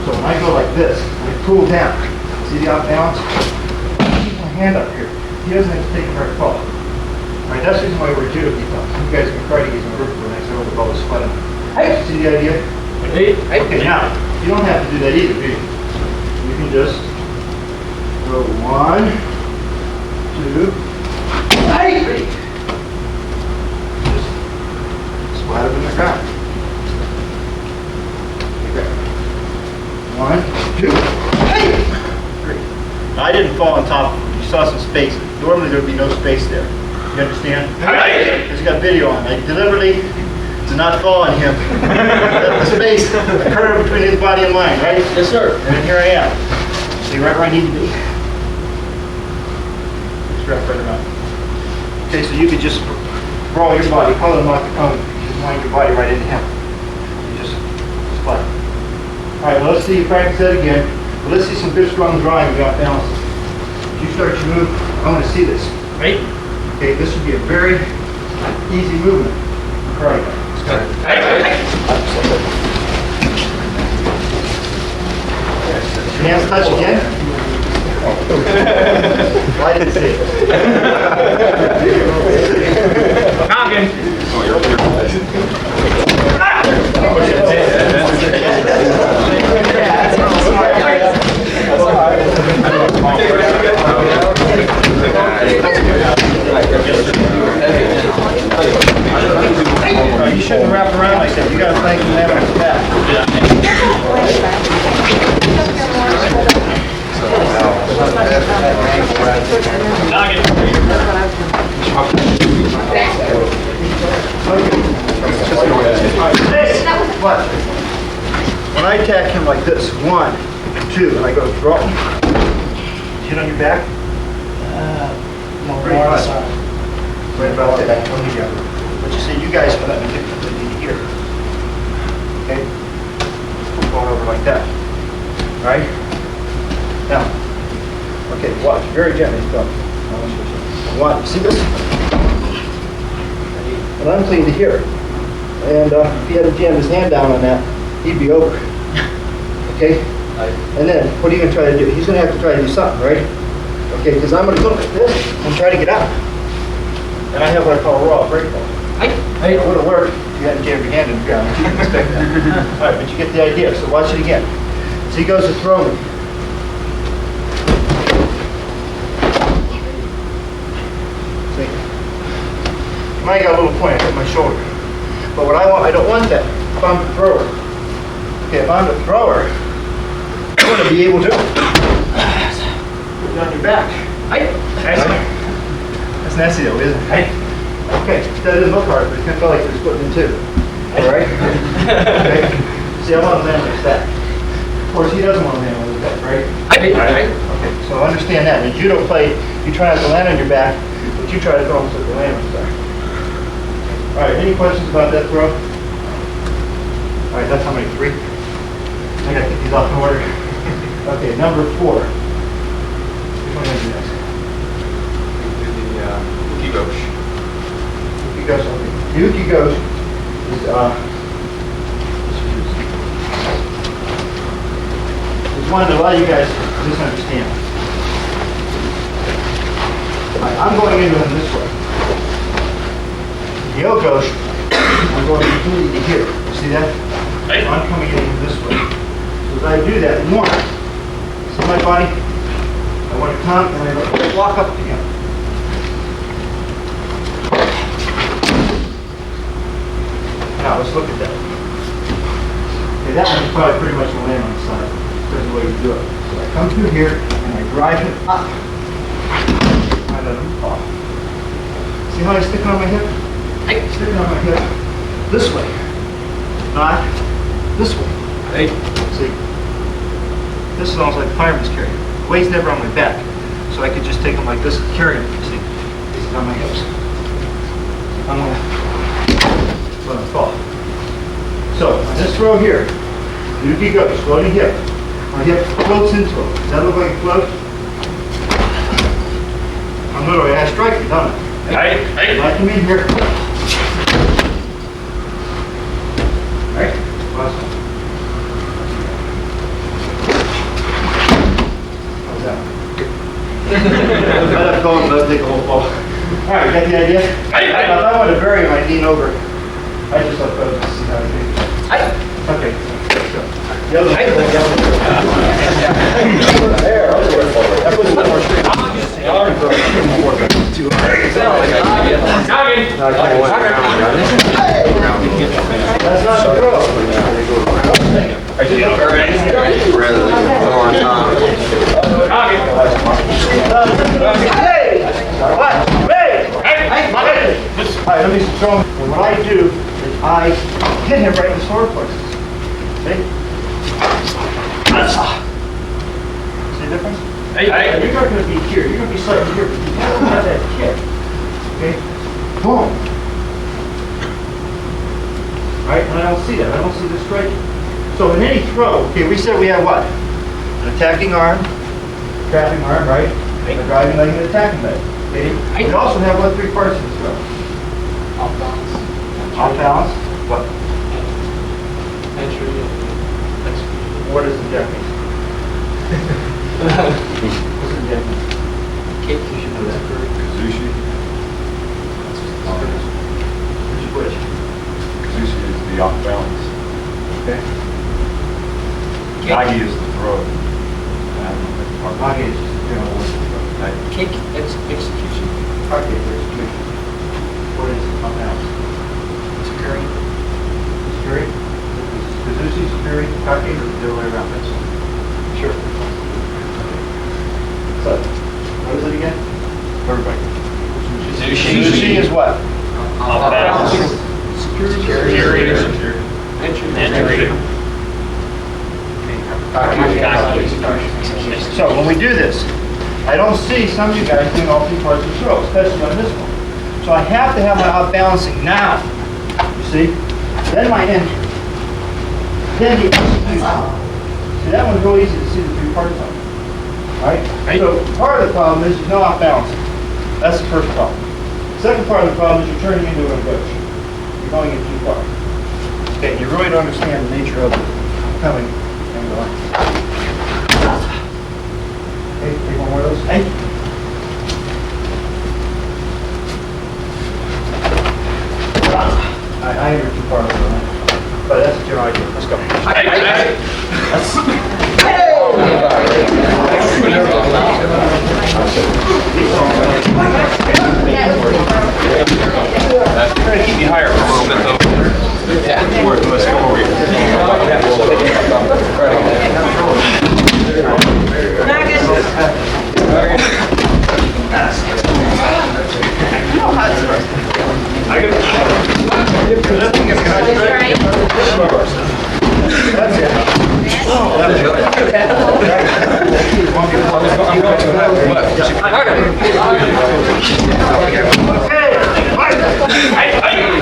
So when I go like this, I pull down. See the out balance? Keep my hand up here. He doesn't have to take a very fall. All right, that's the reason why we're judo people. You guys can try to use my roof when I throw the ball to split. See the idea? Okay, now, you don't have to do that either, do you? You can just go 1, 2, 3. Just splat it in the ground. Okay. 1, 2, 3. Now, I didn't fall on top. You saw some space. Normally there would be no space there. You understand? Because you got video on. I deliberately did not fall on him. The space, the curve between his body and mine, right? Yes, sir. And then here I am. See right where I need to be. Just wrap right around. Okay, so you could just roll your body, pull him off the cone, just line your body right into him. You just splat. All right, well, let's see you practice that again. But let's see some good strong drawing without balance. As you start your move, I want to see this. Right. Okay, this would be a very easy movement. Right. Hands touch again. Why did it say it? Noggin. You shouldn't wrap around like that. You got to thank the man on his back. What? When I attack him like this, 1, 2, and I go drop. Hit on your back. Right about that. But you see, you guys are letting me get completely here. Okay? Going over like that. Alright? Now, okay, watch. Very gently. Go. One. See this? And I'm clean to here. And if he had jammed his hand down on that, he'd be over. Okay? And then, what are you going to try to do? He's going to have to try to do something, right? Okay, because I'm going to go like this and try to get out. And I have what I call a raw break ball. It would have worked if you hadn't jammed your hand in the ground. You didn't expect that. All right, but you get the idea. So watch it again. So he goes to throw me. See? Now I got a little point at my shoulder. But what I want, I don't want that. If I'm the thrower. Okay, if I'm the thrower, I want to be able to put it on your back. That's nasty though, isn't it? Okay, that didn't look hard, but it kind of felt like it was splitting in two. Alright? Okay. See, I want to land like that. Of course, he doesn't want to land like that, right? Okay, so understand that. In judo play, you try not to land on your back, but you try to throw him so they land on his back. Alright, any questions about that throw? Alright, that's how many? 3? I gotta get these off in order. Okay, number 4. Which one is next? Yuki Gosh. Yuki Gosh, okay. Yuki Gosh is one that a lot of you guys misunderstand. I'm going into him this way. The Gosh, I'm going completely to here. See that? So I'm coming in this way. So as I do that, 1, see my body? I want to come and I walk up to him. Now let's look at that. Okay, that one's probably pretty much going to land on the side. That's the way you do it. So I come through here and I drive him up. I let him off. See how he's sticking on my hip? Sticking on my hip. This way. Not this way. See? This is almost like a fireman's carry. The weight's never on my back. So I could just take them like this and carry them, you see. This is on my hips. I'm gonna let them fall. So, on this throw here, Yuki goes, floating hip. My hip floats into him. Does that look like it floats? I'm literally, I strike you, don't I? Hey. I come in here. Right? Awesome. How's that? Let it go and let it take a whole ball. Alright, got the idea? If I want to vary my lean over, I just let go to see how it feels. Okay. The other way. There. That puts a little more straight. That's not the throw. Hey! What? Hey! Alright, let me show him. And what I do is I hit him right in the solar plexus. See? See the difference? You're not going to be here. You're going to be slightly here, but you don't have that kick. Okay? Boom. Alright, and I don't see that. I don't see the striking. So in any throw, okay, we said we have what? An attacking arm, trapping arm, right? A driving leg and an attacking leg. Okay? We also have what three parts of the throw? Off balance. Off balance. What? Entry. What is the difference? What's the difference? Kick. You should know that. Kazushi. Which? Kazushi is the off balance. Okay. Nagi is the throw. Nagi is just a general word. Kick. Execution. Okay, execution. What is off balance? Security. Security? Kazushi, security, kake, or the other way around? Sure. So, what is it again? Everybody. Kazushi is what? Off balance. Security. Entry. So when we do this, I don't see some of you guys doing all three parts of the throw, especially on this one. So I have to have my out balancing now. You see? Then my entry. Then the execution. See, that one's real easy to see the three parts of it. Alright? So part of the problem is there's no out balancing. That's the first problem. Second part of the problem is you're turning into an approach. You're going in too far. Okay, you really don't understand the nature of it coming and going. Okay, take one more of those. Hey. I entered too far, but that's the general idea. Let's go. Try to keep you higher for a little bit though. Yeah. Let's go over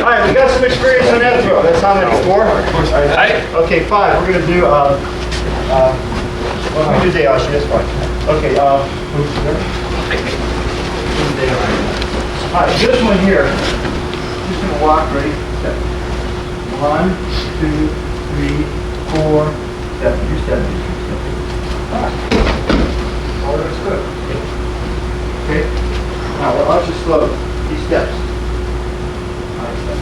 Alright, we got some experience on that throw. That's how many? 4? Okay, 5. We're going to do, well, we do day Ashi, that's fine. Okay, alright, this one here, just going to walk, ready, step. 1, 2, 3, 4, 7. You're stepping. Alright. Oh, that's good. Okay. Now, we'll Ashi slow. These steps. Nice step.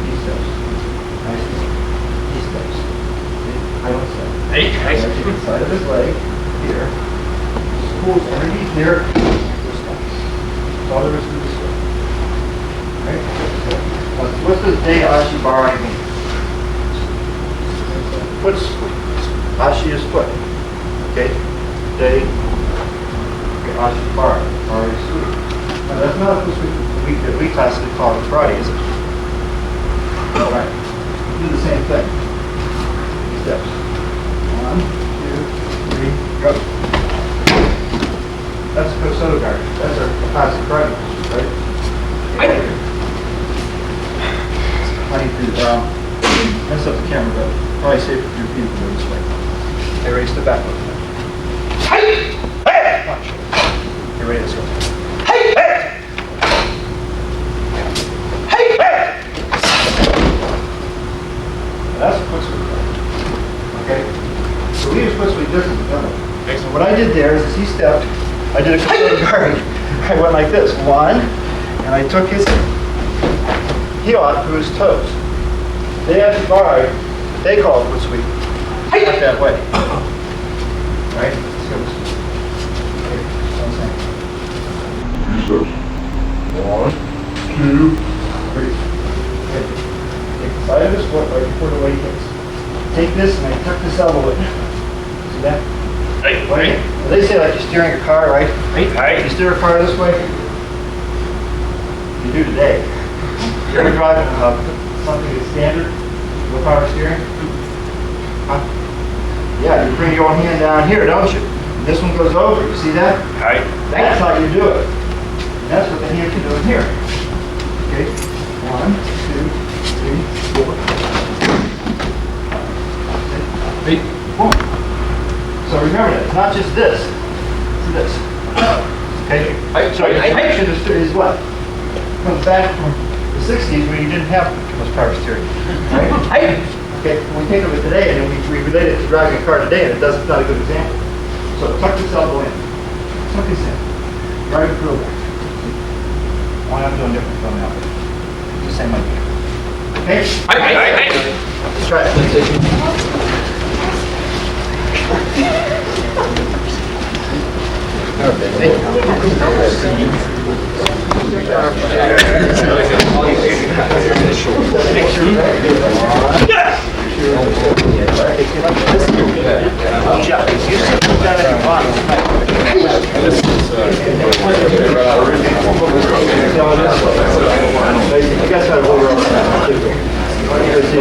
These steps. Nice step. These steps. I don't step. Side of his leg, here. Pulls underneath here. This step. That's all there is to this step. Right? What does day Ashi bar mean? Foot Ashi is foot. Okay? Day. Okay, Ashi bar. Bar is sweep. Now that's not a sweep that we classically call it karate, is it? Alright. Do the same thing. Steps. 1, 2, guard. That's our classic karate, right? Funny to mess up the camera, but probably safe for your people go this way. Okay, ready, step back. Punch. Okay, ready, let's go. That's a foot sweep. Okay? So we use foot sweep differently, don't we? So what I did there is as he stepped, I did a concealed guard. I went like this. One, and I took his heel out through his toes. They have the guard, they call it foot sweep. Not that way. Right? Let's go this way. Okay, that's what I'm saying. 1, 2, 3. Okay. Take the side of his foot right before the weight hits. Take this and I tuck this elbow in. See that? Right? Well, they say like you're steering a car, right? You steer a car this way. You do today. You're driving something that's standard, low power steering. Huh? Yeah, you bring your hand down here, don't you? And this one goes over. You see that? That's how you do it. And that's what the hand can do in here. Okay. 1, 2, 3, 4. Boom. So remember that, it's not just this, it's this. Okay? So the action is what? Comes back from the 60s when you didn't have much power steering. Right? Okay, when we think of it today and then we relate it to driving a car today and it's not a good example. So tuck this elbow in. Tuck this in. Drive it through. Why I'm doing different from now? It's the same idea. Okay? Let's try it.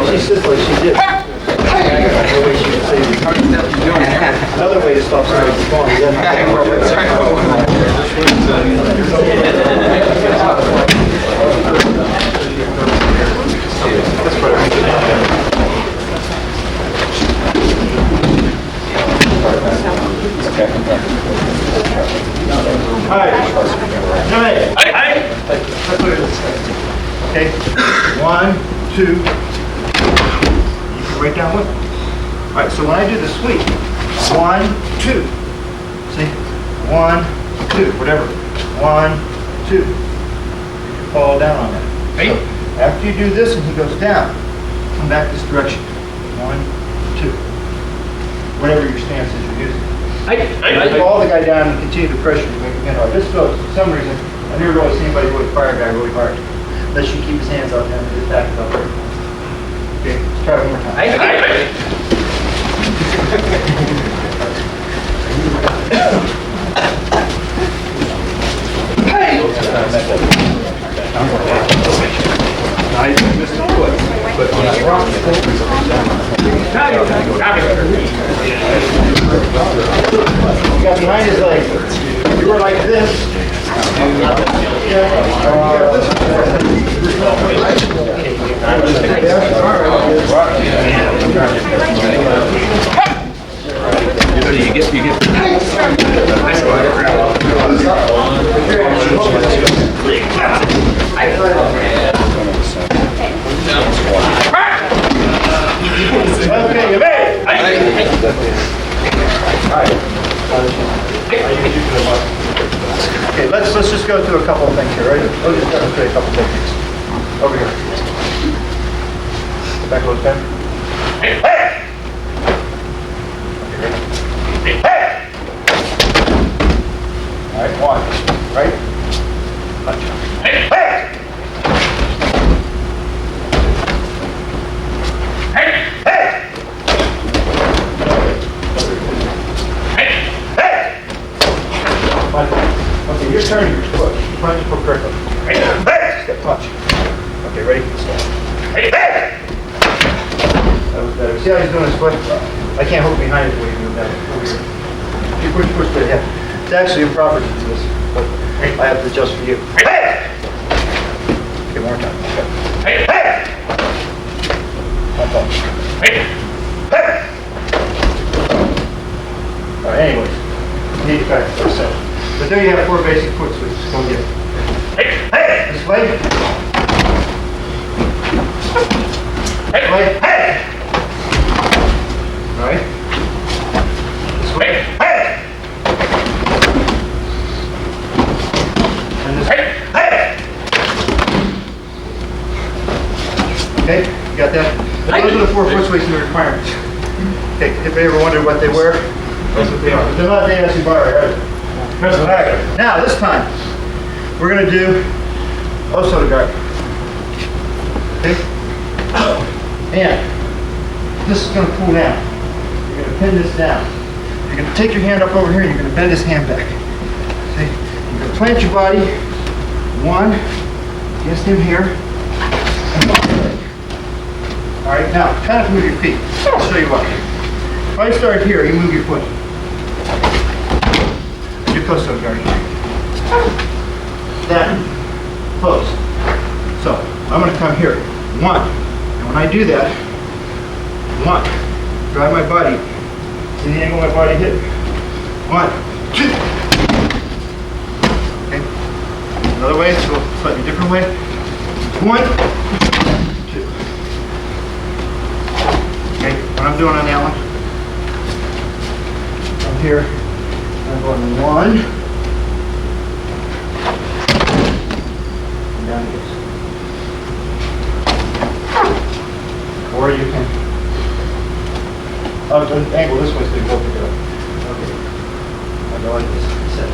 She sits like she did. Another way to stop somebody from falling. All right. Okay. 1, 2. You can write down with me. All right. So when I do the sweep, 1, 2. See? 1, 2. Whatever. 1, 2. You can fall down on that. So after you do this and he goes down, come back this direction. 1, 2. Whatever your stance is you're using. Fall the guy down and continue to pressure him. This goes, for some reason, I've never really seen anybody really fire a guy really hard. Unless you keep his hands out there and his back is up there. Okay, let's try it one more time. You got behind his leg. You were like this. Okay, you made it. Okay, let's just go through a couple of things here, right? We'll just demonstrate a couple of techniques. Over here. Go back a little bit. Hey! Hey! All right, 1, right? Punch. Hey! Hey! Hey! Hey! Okay, you're turning your foot. Punch your foot correctly. Step punch. Okay, ready? Let's go. That was better. See how he's doing his foot? I can't hold behind it when you do that. Over here. You push to the hip. It's actually improper to do this, but I have to adjust for you. Hey! Okay, one more time. Okay. Hey! Up, up. Hey! Hey! All right, anyways, you need to practice for a second. But there you have 4 basic foot sweeps. Go get it. Hey! Hey! This way. Hey! Way. Hey! All right. This way. Hey! And this way. Hey! Okay, you got that? Those are the 4 foot sweeps and the requirements. Okay, if you ever wondered what they were, that's what they are. But they're not the ASU bar, right? All right. Now, this time, we're going to do Oso guard. Okay? And this is going to pull down. You're going to pin this down. You're going to take your hand up over here and you're going to bend this hand back. Okay? You're going to plant your body, 1 against him here, and 1. All right, now, kind of move your feet. I'll show you what. If I start here, you move your foot. Your Oso guard. That. Close. So, I'm going to come here. 1. And when I do that, 1. Drive my body. See the angle my body hit? 1, 2. Okay. Another way, so slightly different way. 1, 2. Okay, what I'm doing on that one, I'm here, I'm going 1, and down it goes. Or you can, the angle this way so you both together. Okay, I go like this, set.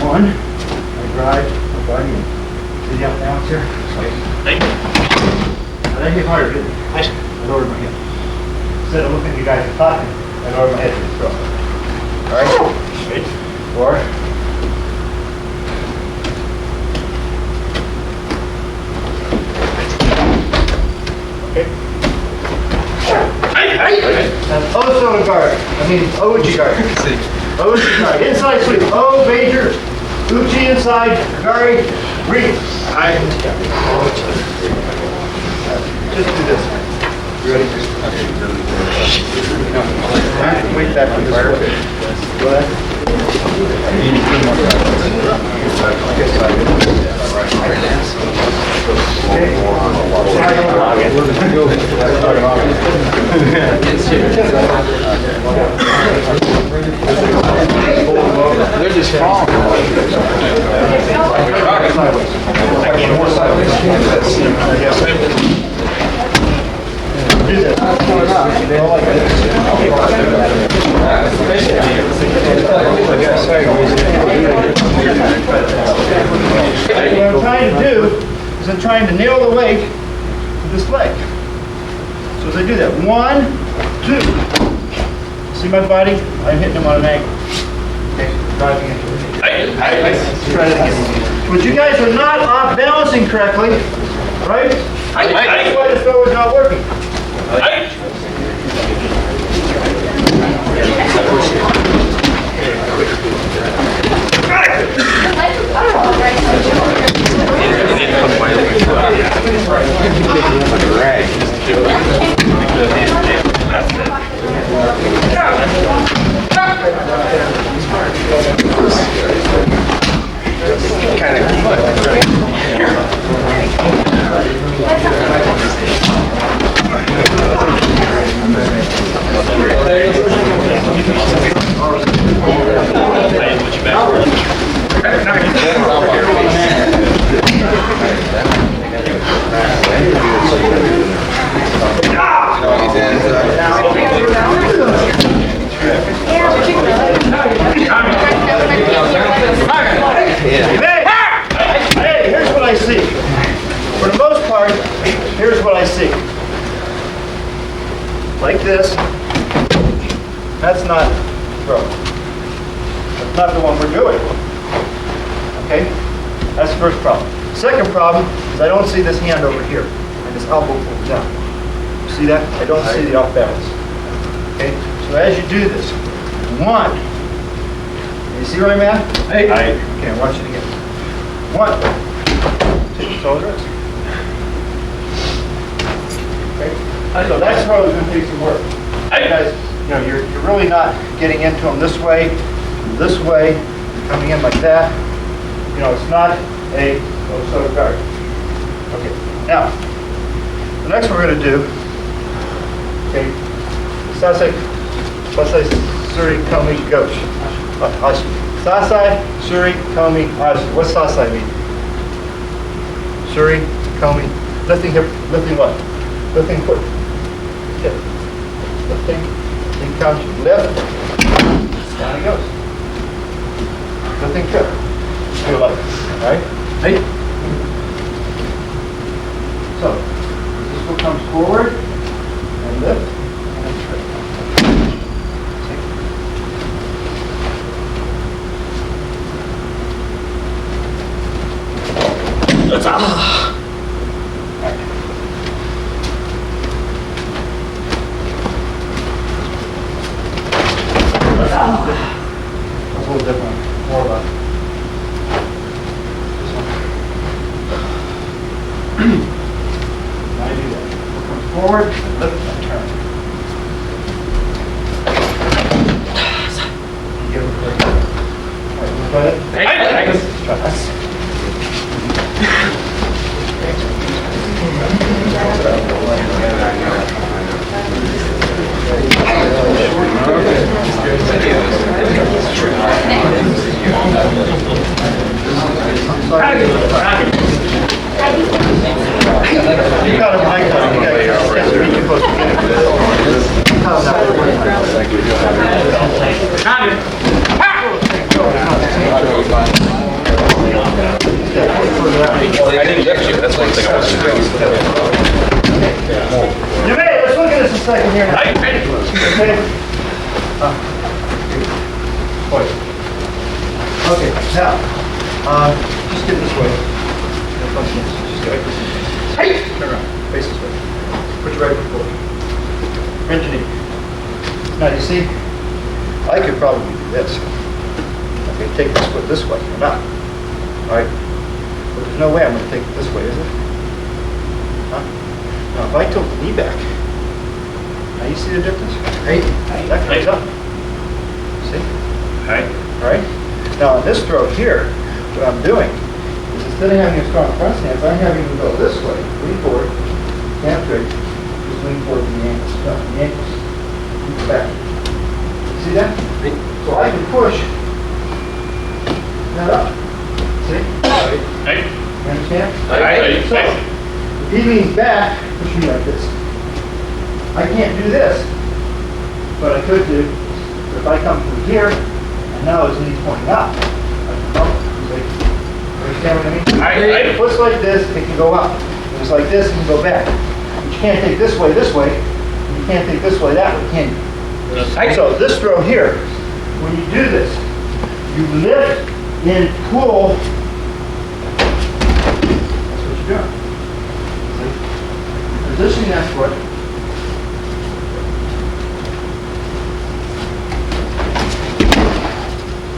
1, I drive my body in. See the up balance here? Okay. Now that hit harder, didn't it? I lowered my head. Instead of looking at you guys and talking, I lowered my head to the throw. Alright? Straight. 4. Okay. That's Oso guard. I mean, Oji guard. Oji guard. Inside sweep. O, major. Uchi inside. Gari. Read. Just do this. You ready? Wait back on the fire. Go ahead. They're just strong. Do this. What I'm trying to do is I'm trying to nail the weight to this leg. So as I do that, 1, 2. See my body? I'm hitting him on an angle. Okay, driving into it. Let's try that again. But you guys are not off balancing correctly, right? That's why the throw is not working. Hey, here's what I see. For the most part, here's what I see. Like this. That's not throw. That's not the one we're doing. Okay? That's the first problem. Second problem is I don't see this hand over here and this elbow pulled down. You see that? I don't see the off balance. Okay? So as you do this, 1, You see where I'm at? Hey. Okay, I want you to get 1, 2, shoulders. Okay. So that's how it's going to take some work. You guys, you know, you're really not getting into them this way, coming in like that. You know, it's not a low guard. Okay. Now, the next one we're going to do. Okay. Sasai, Suri, Komi, Gosh. Ashi. Sasai, Suri, Komi, Ashi. What's Sasai mean? Suri, Komi, lifting hip, lifting what? Lifting foot. Okay. Lifting, then count, lift, down he goes. Lifting foot. Do like, alright? Hey. So, this foot comes forward, and lift, and straight. That's a little different, more about this one. Now I do that. Come forward, and lift and turn. Give it a quick. All right, you got it? Hey. Try this. You got him like that. You got to be close to get it. I didn't lift you, that's one thing I wasn't doing. You may, let's look at this a second here. Okay. Okay, now, just get this way. Just get like this. Turn around, face this way. Put your right foot forward. Bend your knee. Now, you see, I could probably do this. Okay, take this foot this way, or not. All right? But there's no way I'm going to take it this way, is it? Huh? Now, if I tilt the knee back, now you see the difference? Right? That comes up. See? All right? Now, on this throw here, what I'm doing is instead of having a strong front stance, I'm having to go this way, lean forward, stand straight, just lean forward to the ankles, the ankles, move back. See that? So I can push that up. See? Hey. You understand? Hey. So, if he leans back, push me like this. I can't do this, but I could do, if I come from here, and now his knee's pointing up, I can bump it. Understand what I mean? Hey. Push like this, it can go up. If it's like this, it can go back. But you can't take this way, and you can't take this way, that way, can you? So this throw here, when you do this, you lift and pull. That's what you're doing. See? Positioning that foot.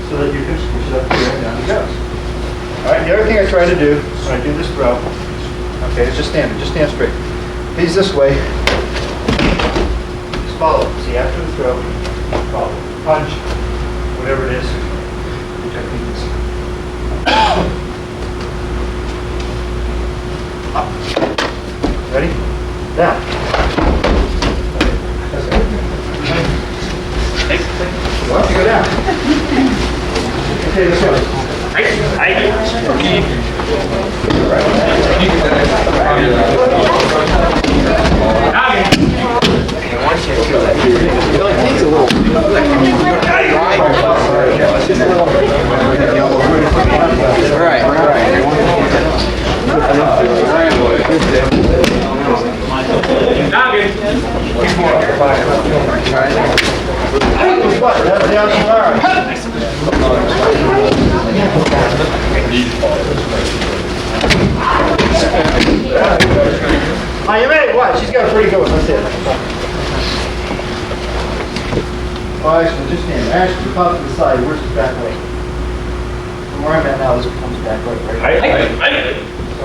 So that you can push it up here and down it goes. All right, the other thing I try to do when I do this throw, okay, is just stand straight. He's this way. Just follow. See, after the throw, follow. Punch, whatever it is, your technique is. Up. Ready? Down. That's it. Why don't you go down? Okay, this way. That's the outside arm. You may watch. She's got a pretty good one. Let's see it. Oh, actually, just stand. Actually, pop to the side. Where's the back leg? where I'm at now, this comes back right? So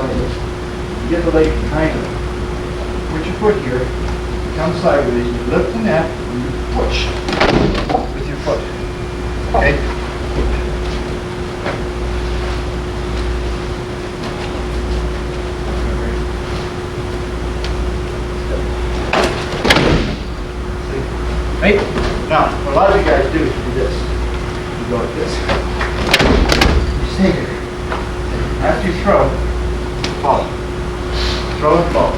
you get the leg behind it. Put your foot here, come sideways, you lift the net, and you push with your foot. Okay? Right. Now, what a lot of you guys do is do this. You go like this. You stay here. After you throw, fall. Throw and fall.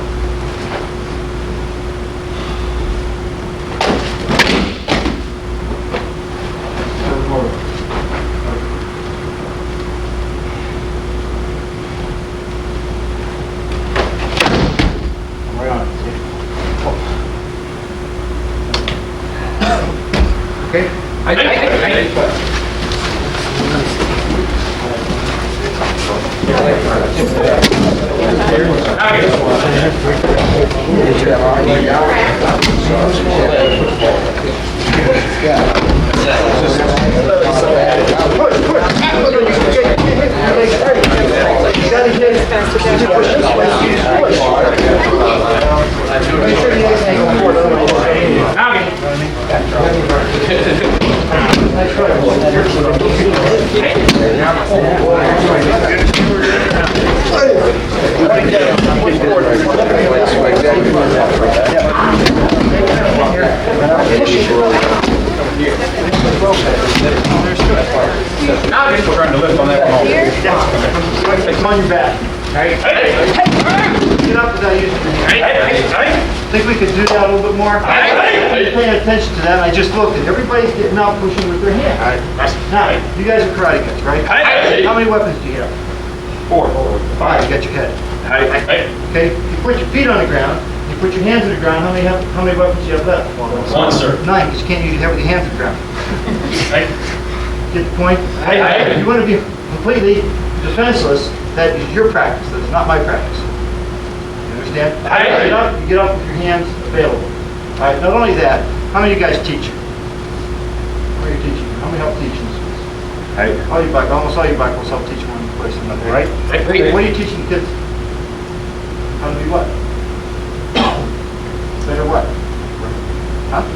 Throw forward. Right on. See? Okay? Trying to lift on that one. Come on your back. Get up without using your hands. Think we could do that a little bit more? I'm paying attention to that, and I just looked, and everybody's getting out pushing with their hands. Now, you guys are karate guys, right? How many weapons do you have? 4. 5, you got your head. Okay, you put your feet on the ground, you put your hands on the ground, how many weapons do you have left? 1, sir. 9, because you can't use your hands on the ground. Get the point? If you want to be completely defenseless, that is your practice, that is not my practice. You understand? You get up with your hands available. All right, not only that, how many of you guys teach? How many are you teaching? How many help teaching? Almost all you back will help teach one place or another, right? What are you teaching the kids? How to be what? Better what? Huh?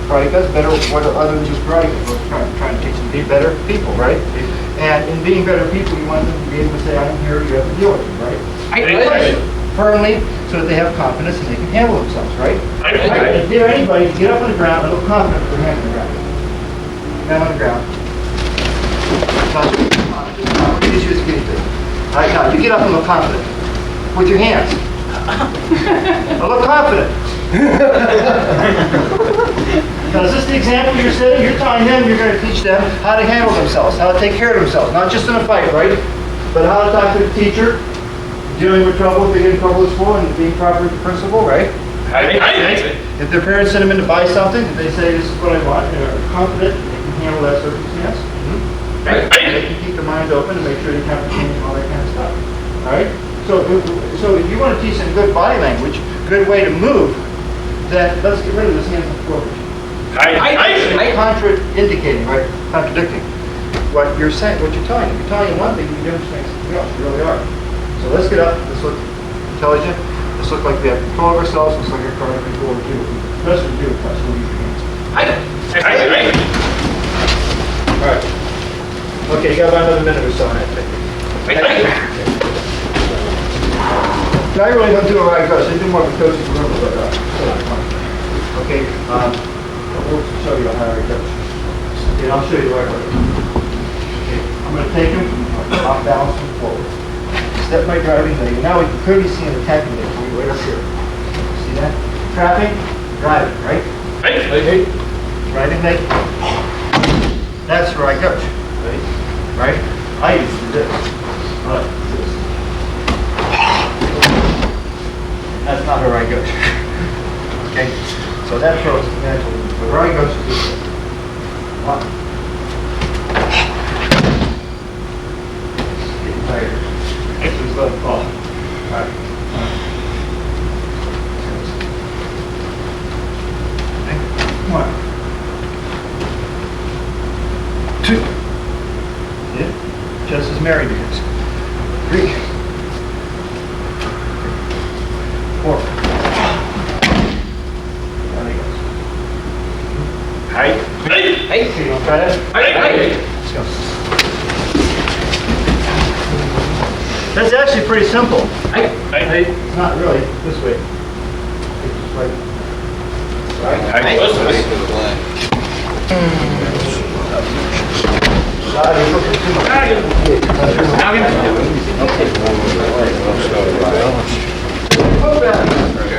Karate guys, better what other than just karate guys? We're trying to teach them to be better people, right? And in being better people, you want them to be able to say, I'm here, you have to deal with them, right? Firmly, so that they have confidence and they can handle themselves, right? If they're anybody to get up on the ground and look confident with their hands on the ground. Hand on the ground. Use you as a guinea pig. All right, now you get up and look confident with your hands. Look confident. Now, is this the example you're setting? You're telling them you're going to teach them how to handle themselves, how to take care of themselves, not just in a fight, right? But how to talk to the teacher, dealing with trouble if they get in trouble at school, and being proper with the principal, right? If their parents send them in to buy something, if they say, this is what I want, and they're confident, they can handle that circumstance. They can keep their minds open and make sure they comprehend and all that kind of stuff. All right? So if you want to teach them good body language, good way to move, then let's get rid of this hands on the floor. Contradicting, right? Contradicting what you're saying, what you're telling them. You're telling them one thing, you're doing something else. You really are. So let's get up. Let's look intelligent. Let's look like we have control of ourselves. Let's look like we're trying to control of you. Let's do it. Let's use your hands. All right. Okay, you got about another minute or so on that thing. Now, I really don't do a right coach. I do more of a coaching room, but okay. We'll show you how I coach. Okay, I'll show you the right way. Okay, I'm going to take him off balance and forward. Step my driving leg. Now we can clearly see an attacking leg for you right up here. See that? Trapping, driving, right? Okay. Driving leg. That's where I coach. Right? I used to do this. Right. That's not where I coach. Okay? So that throws naturally. But where I coach is this way. One. Getting tired. Just let it fall. Alright. One. Two. Yeah. preliminary knees. 3, 4. There he goes. Height. Hey! Hey! Okay, you want to try that? Hey! Let's go. That's actually pretty simple. Hey! Hey! It's not really this way. It's just like, right? Hey!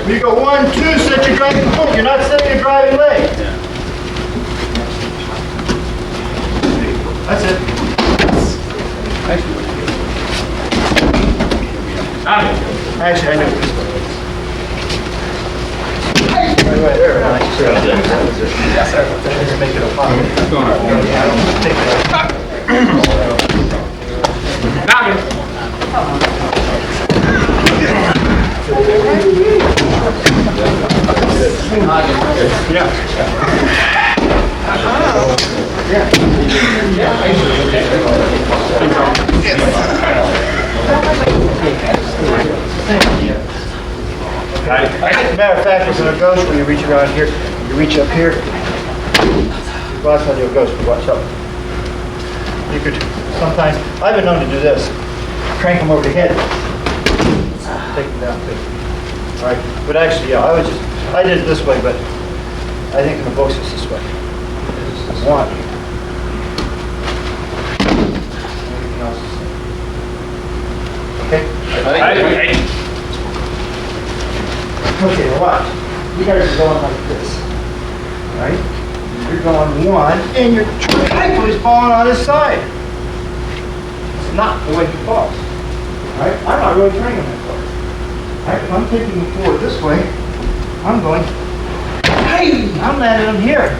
You go 1, 2, set your driving foot. You're not setting your driving leg. That's it. Actually, I know this one. Right there. Nice. Yes, sir. Let's make it a fun. As a matter of fact, it's in a ghost when you reach around here, you reach up here, you watch on your ghost, watch up. You could sometimes, I've been known to do this, crank them over the head, take them down too. All right, but actually, yeah, I did it this way, but I think in the books it's this way. It's this one. Everything else is the same. Okay? Okay, now watch. You guys are going like this, right? You're going 1, and your ankle is falling on this side. It's not the way he falls, right? I'm not really training him that far. Right? If I'm taking him forward this way, I'm going, hey, I'm landing him here.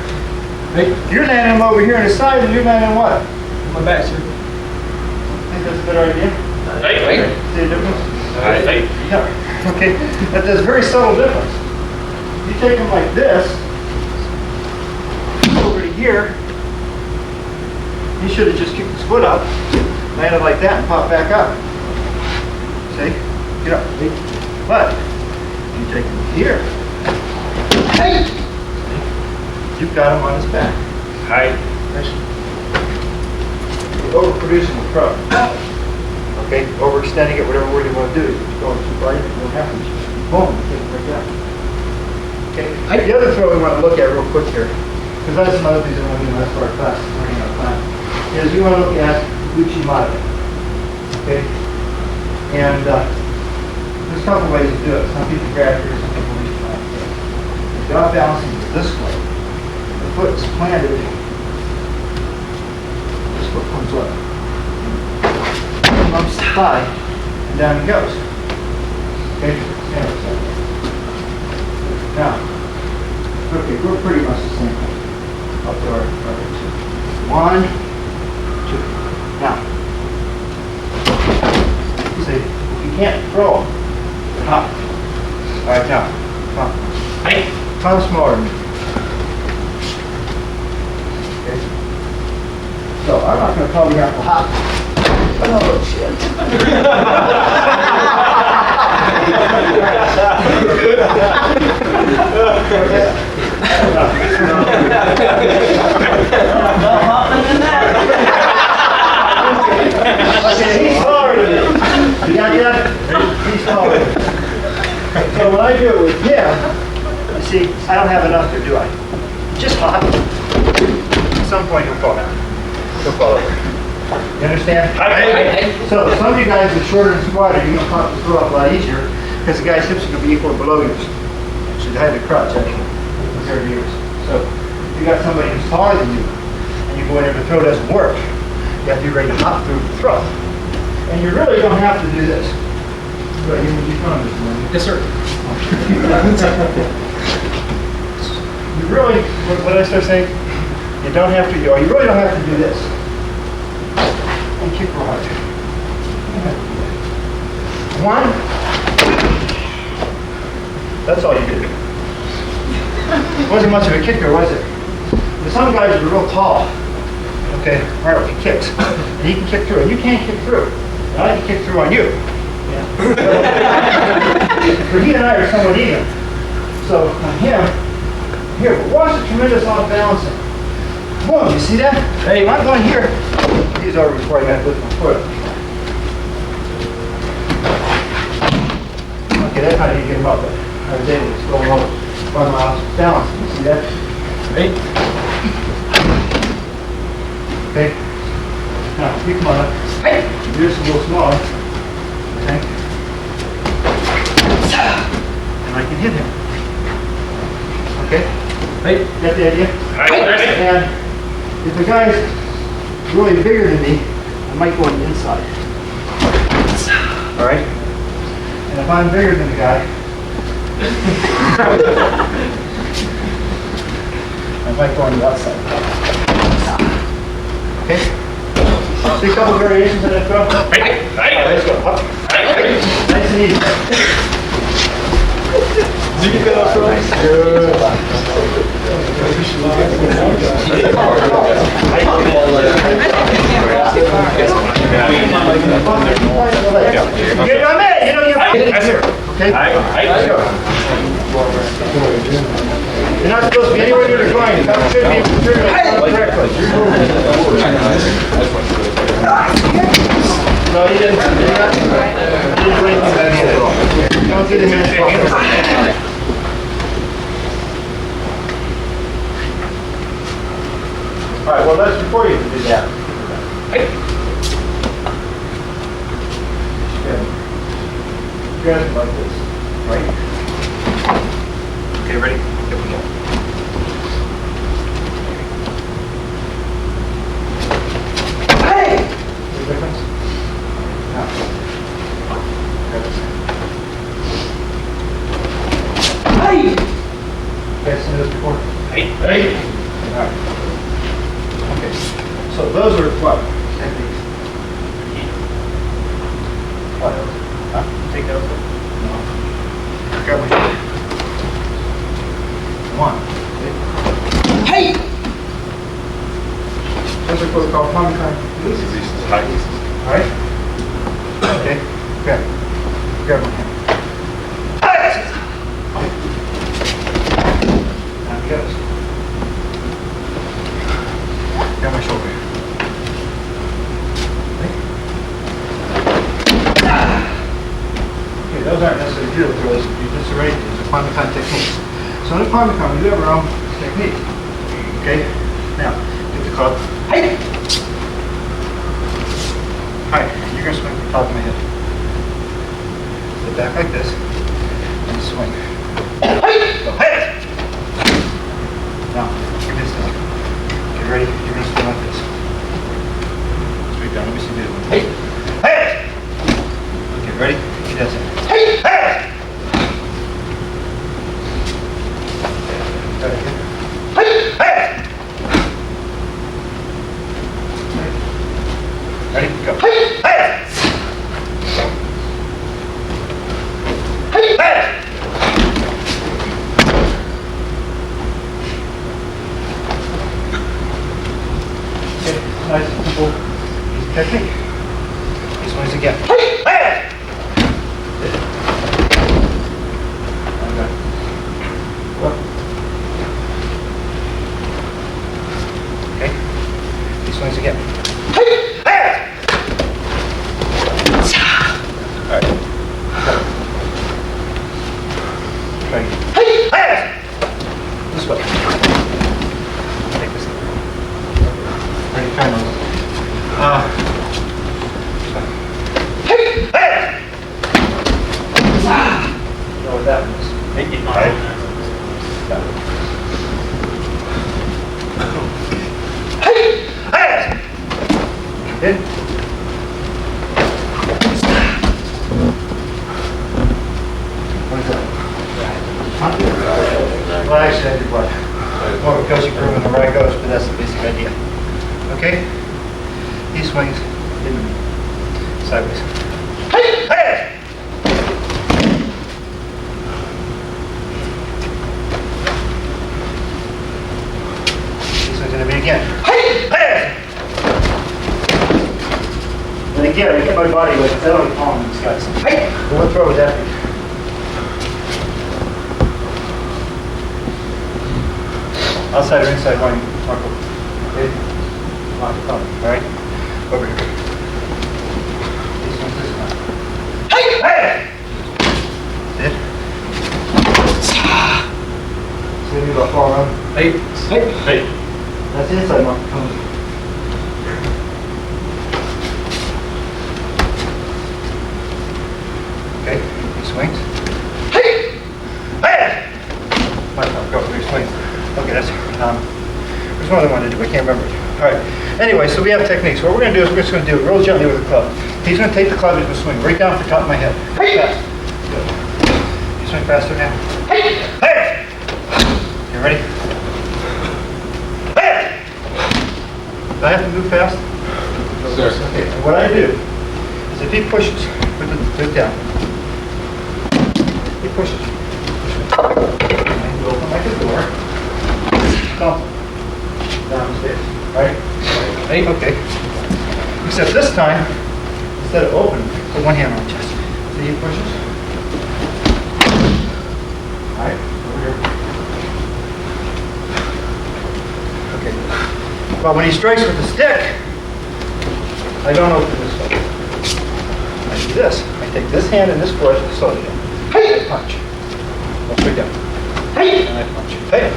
Right? You're landing him over here on the side, and you're landing what? My back, sir. Think that's a good idea? Hey! See the difference? Hey! Yeah. Okay, there's a very subtle difference. You take them like this, over to here, he should have just kicked his foot up, landed like that, and popped back up. See? Get up. See? But, you take him here, hey! You've got him on his back. Hey! You're overproducing the pro. Okay, overextending it, whatever word you want to do. If it's going too far, it won't happen. Boom, take it right down. Okay, the other throw we want to look at real quick here, because that's some other things that we're going to do in the rest of our class, running out of time, is you want to look at Uchimata. Okay? And there's a couple ways to do it. Some people grab here, some people reach back. If you're not balancing it this way, the foot is planted, this foot comes up. Bumps the thigh, and down he goes. Okay? Stand up. Now, okay, we're pretty much the same thing. Up to our 1, 2. Now, see, you can't throw. Hop. All right, now, come. Hey! Come smaller than me. Okay? So, I'm not going to probably have to hop. Oh, shit. Okay, he's taller than me. You got that? He's taller than me. So when I do it with him, you see, I don't have enough there, do I? Just hop. At some point he'll fall down. He'll fall over. You understand? So some of you guys are shorter and squatter, you're going to pop the throw up a lot easier because the guy's hips are going to be equal to below yours. Should have the crutch actually compared to yours. So if you got somebody who's taller than you and you go in there and the throw doesn't work, you have to be ready to hop through the throw. And you really don't have to do this. But you would be fun this morning. Yes, sir. You really, what did I start saying? You don't have to, or you really don't have to do this. And kick real hard. 1. That's all you did. It wasn't much of a kicker, was it? But some guys are real tall. And Okay, Arnold, he kicks. And he can kick through, and you can't kick through. And I can kick through on you. For he and I are somewhat even. So on him, here, but watch the tremendous off balancing. Boom, you see that? Hey, I'm going here. He's over before I got to lift my foot. Okay, that's how you get him up there. I was able to go over. Run off balancing. You see that? Right? Okay. Now, you come on up. Hey! Yours is a little smaller. Okay. And I can hit him. Okay? Right? Got the idea? And if the guy's really bigger than me, I might go on the inside. Alright? And if I'm bigger than the guy, I might go on the outside. Okay? See a couple variations of that throw? Let's go. Up. Nice and easy. You can get up, good. Get on there, you know you're okay? Let's go. You're not supposed to be anywhere near the groin. You should be correctly. No, you didn't. You didn't do anything bad at all. Don't do the man's all right, well, that's before you do that. Grab it like this, right? Okay, ready? Here we go. Hey! See the difference? Now. Grab this. Hey! You guys seen this before? Hey! Hey! All right. Okay, so those are what? Techniques. What else? Huh? Take that over? No. Grab my shoulder. One. Hey! Those are what we call palm time. Alright? Okay. Grab it. Grab my hand. Now it goes. Grab my shoulder. Okay, those aren't necessarily judo throws. You just already use a Parmesan techniques. So in a Parmesan, we do have our own technique. Okay? Now, get the club. Hey! Hi, you're going to swing from the top of my head. Sit back like this, and swing. Hey! Go, hey! Now, give this down. Get ready, you're going to swing like this. Straight down, let me see the other one. Hey! Hey! Okay, ready? He does it. Hey! Hey! Hey! Hey! Ready? Go. Hey! Hey! Hey! Hey! Okay, nice, simple, easy technique. This one's again. Hey! Hey! Okay. These ones again. Hey! Hey! All right. Try again. Hey! Hey! This way. Take this. Ready? Try those. Hey! Hey! You know what that was? Make it right. Got it. Hey! Hey! In. What is that? Huh? Well, actually, I did what? More of a coaching program than where I goes, but that's the basic idea. Okay? He swings in sideways. Hey! Hey! He swings into me again. Hey! Hey! my body weight. That only calm these guys. Hey! What throw would that be? Outside or inside line, Marco. Okay. All right. Over here. This one's this one. Hey! Hey! Sit. See me about far around. Hey. Hey. Hey. That's the inside, Marco. Come on. Okay. He swings. Hey! Hey! Go. He swings. Okay, that's there's one other one to do. I can't remember. All right. Anyway, so we have techniques. What we're going to do is we're just going to do it real gently with the club. He's going to take the club. He's going to swing right down to the top of my head. Hey! Fast. Good. You swing faster now. Hey! Hey! You ready? Hey! Do I have to move fast? Sir. Okay. And what I do is if he pushes, put it down. He pushes. And you open like a door. Down the stairs, right? Hey, okay. Except this time, instead of open, put one hand on the chest. See, he pushes. All right, over here. Okay. But when he strikes with the stick, I don't open this way. I do this. I take this hand and this foot, slowly down. Hey! I punch. I'll straight down. Hey! And I punch. Hey!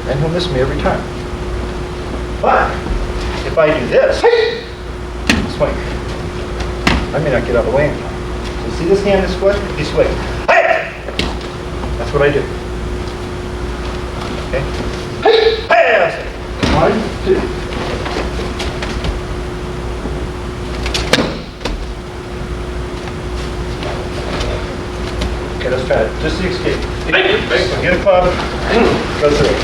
And he'll miss me every time. But if I do this, swing, I may not get out of the way in time. So see this hand, this foot? He swings. Hey! That's what I do. Okay? Hey! Hey! I say, 1, 2. Okay, let's try it. Just the escape. So get a club, go through it.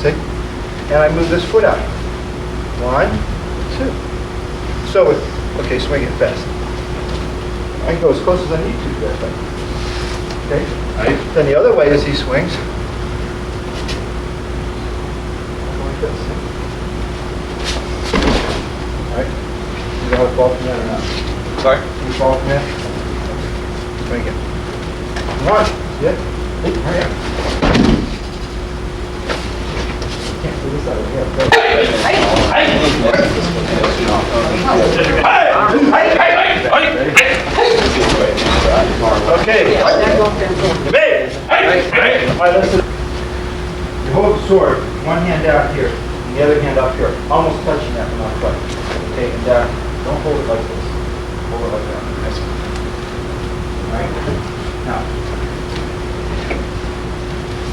See? And I move this foot out. 1, 2. So, okay, swing it fast. I can go as close as I need to that thing. Okay? Right. Then the other way is he swings. Like this. Right? You know how to fall from that or not? Sorry? Can you fall from that? Swing it. 1. Yeah. Hey, hurry up. Can't do this out of here. Okay. Debate. All right, listen. You hold the sword, one hand out here, and the other hand up here, almost touching that but not quite. Okay, and don't hold it like this. Hold it like that. That's it. All right. Now,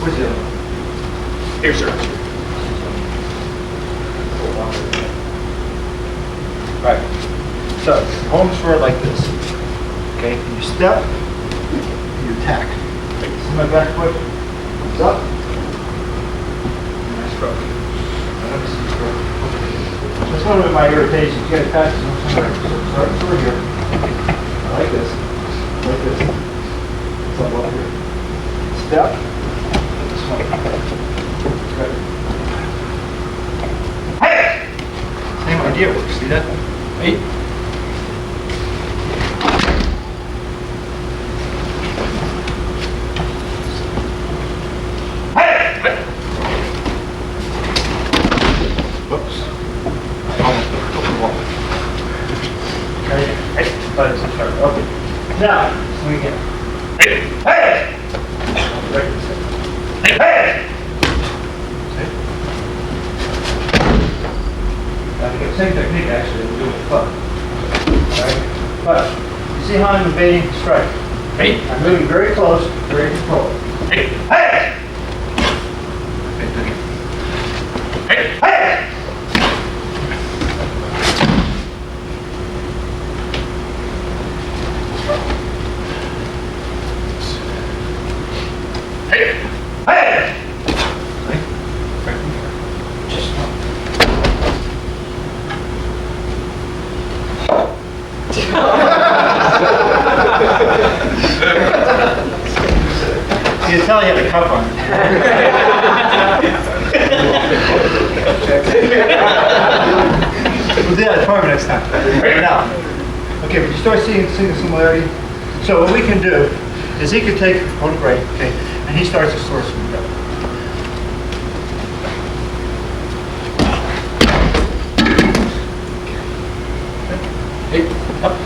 where's the other one? Here, sir. Right. So, hold the sword like this. Okay, and you step, and you attack. See my back foot? Comes up. And I stroke. Let me see stroke. That's one of my irritations. You gotta practice start over here. Like this. Like this. Something over here. Step. This one. Good. Hey! Same idea works. See that? Hey. Whoops. Almost over the wall. Okay. Hey. Okay. Now, swing again. Hey! Hey! Right this way. Hey! See? Now, the same technique actually we'll do with the club. Alright? But, you see how I'm evading the strike? Hey. I'm moving very close, very controlled. Hey. Hey! Hey. Hey! Hey. Hey! The Italian had to come We'll do that at farm next time. Right now. Okay, but you start seeing the similarity. So what we can do is he could take, hold it right, okay, and he starts to source from the gut. Hey, up.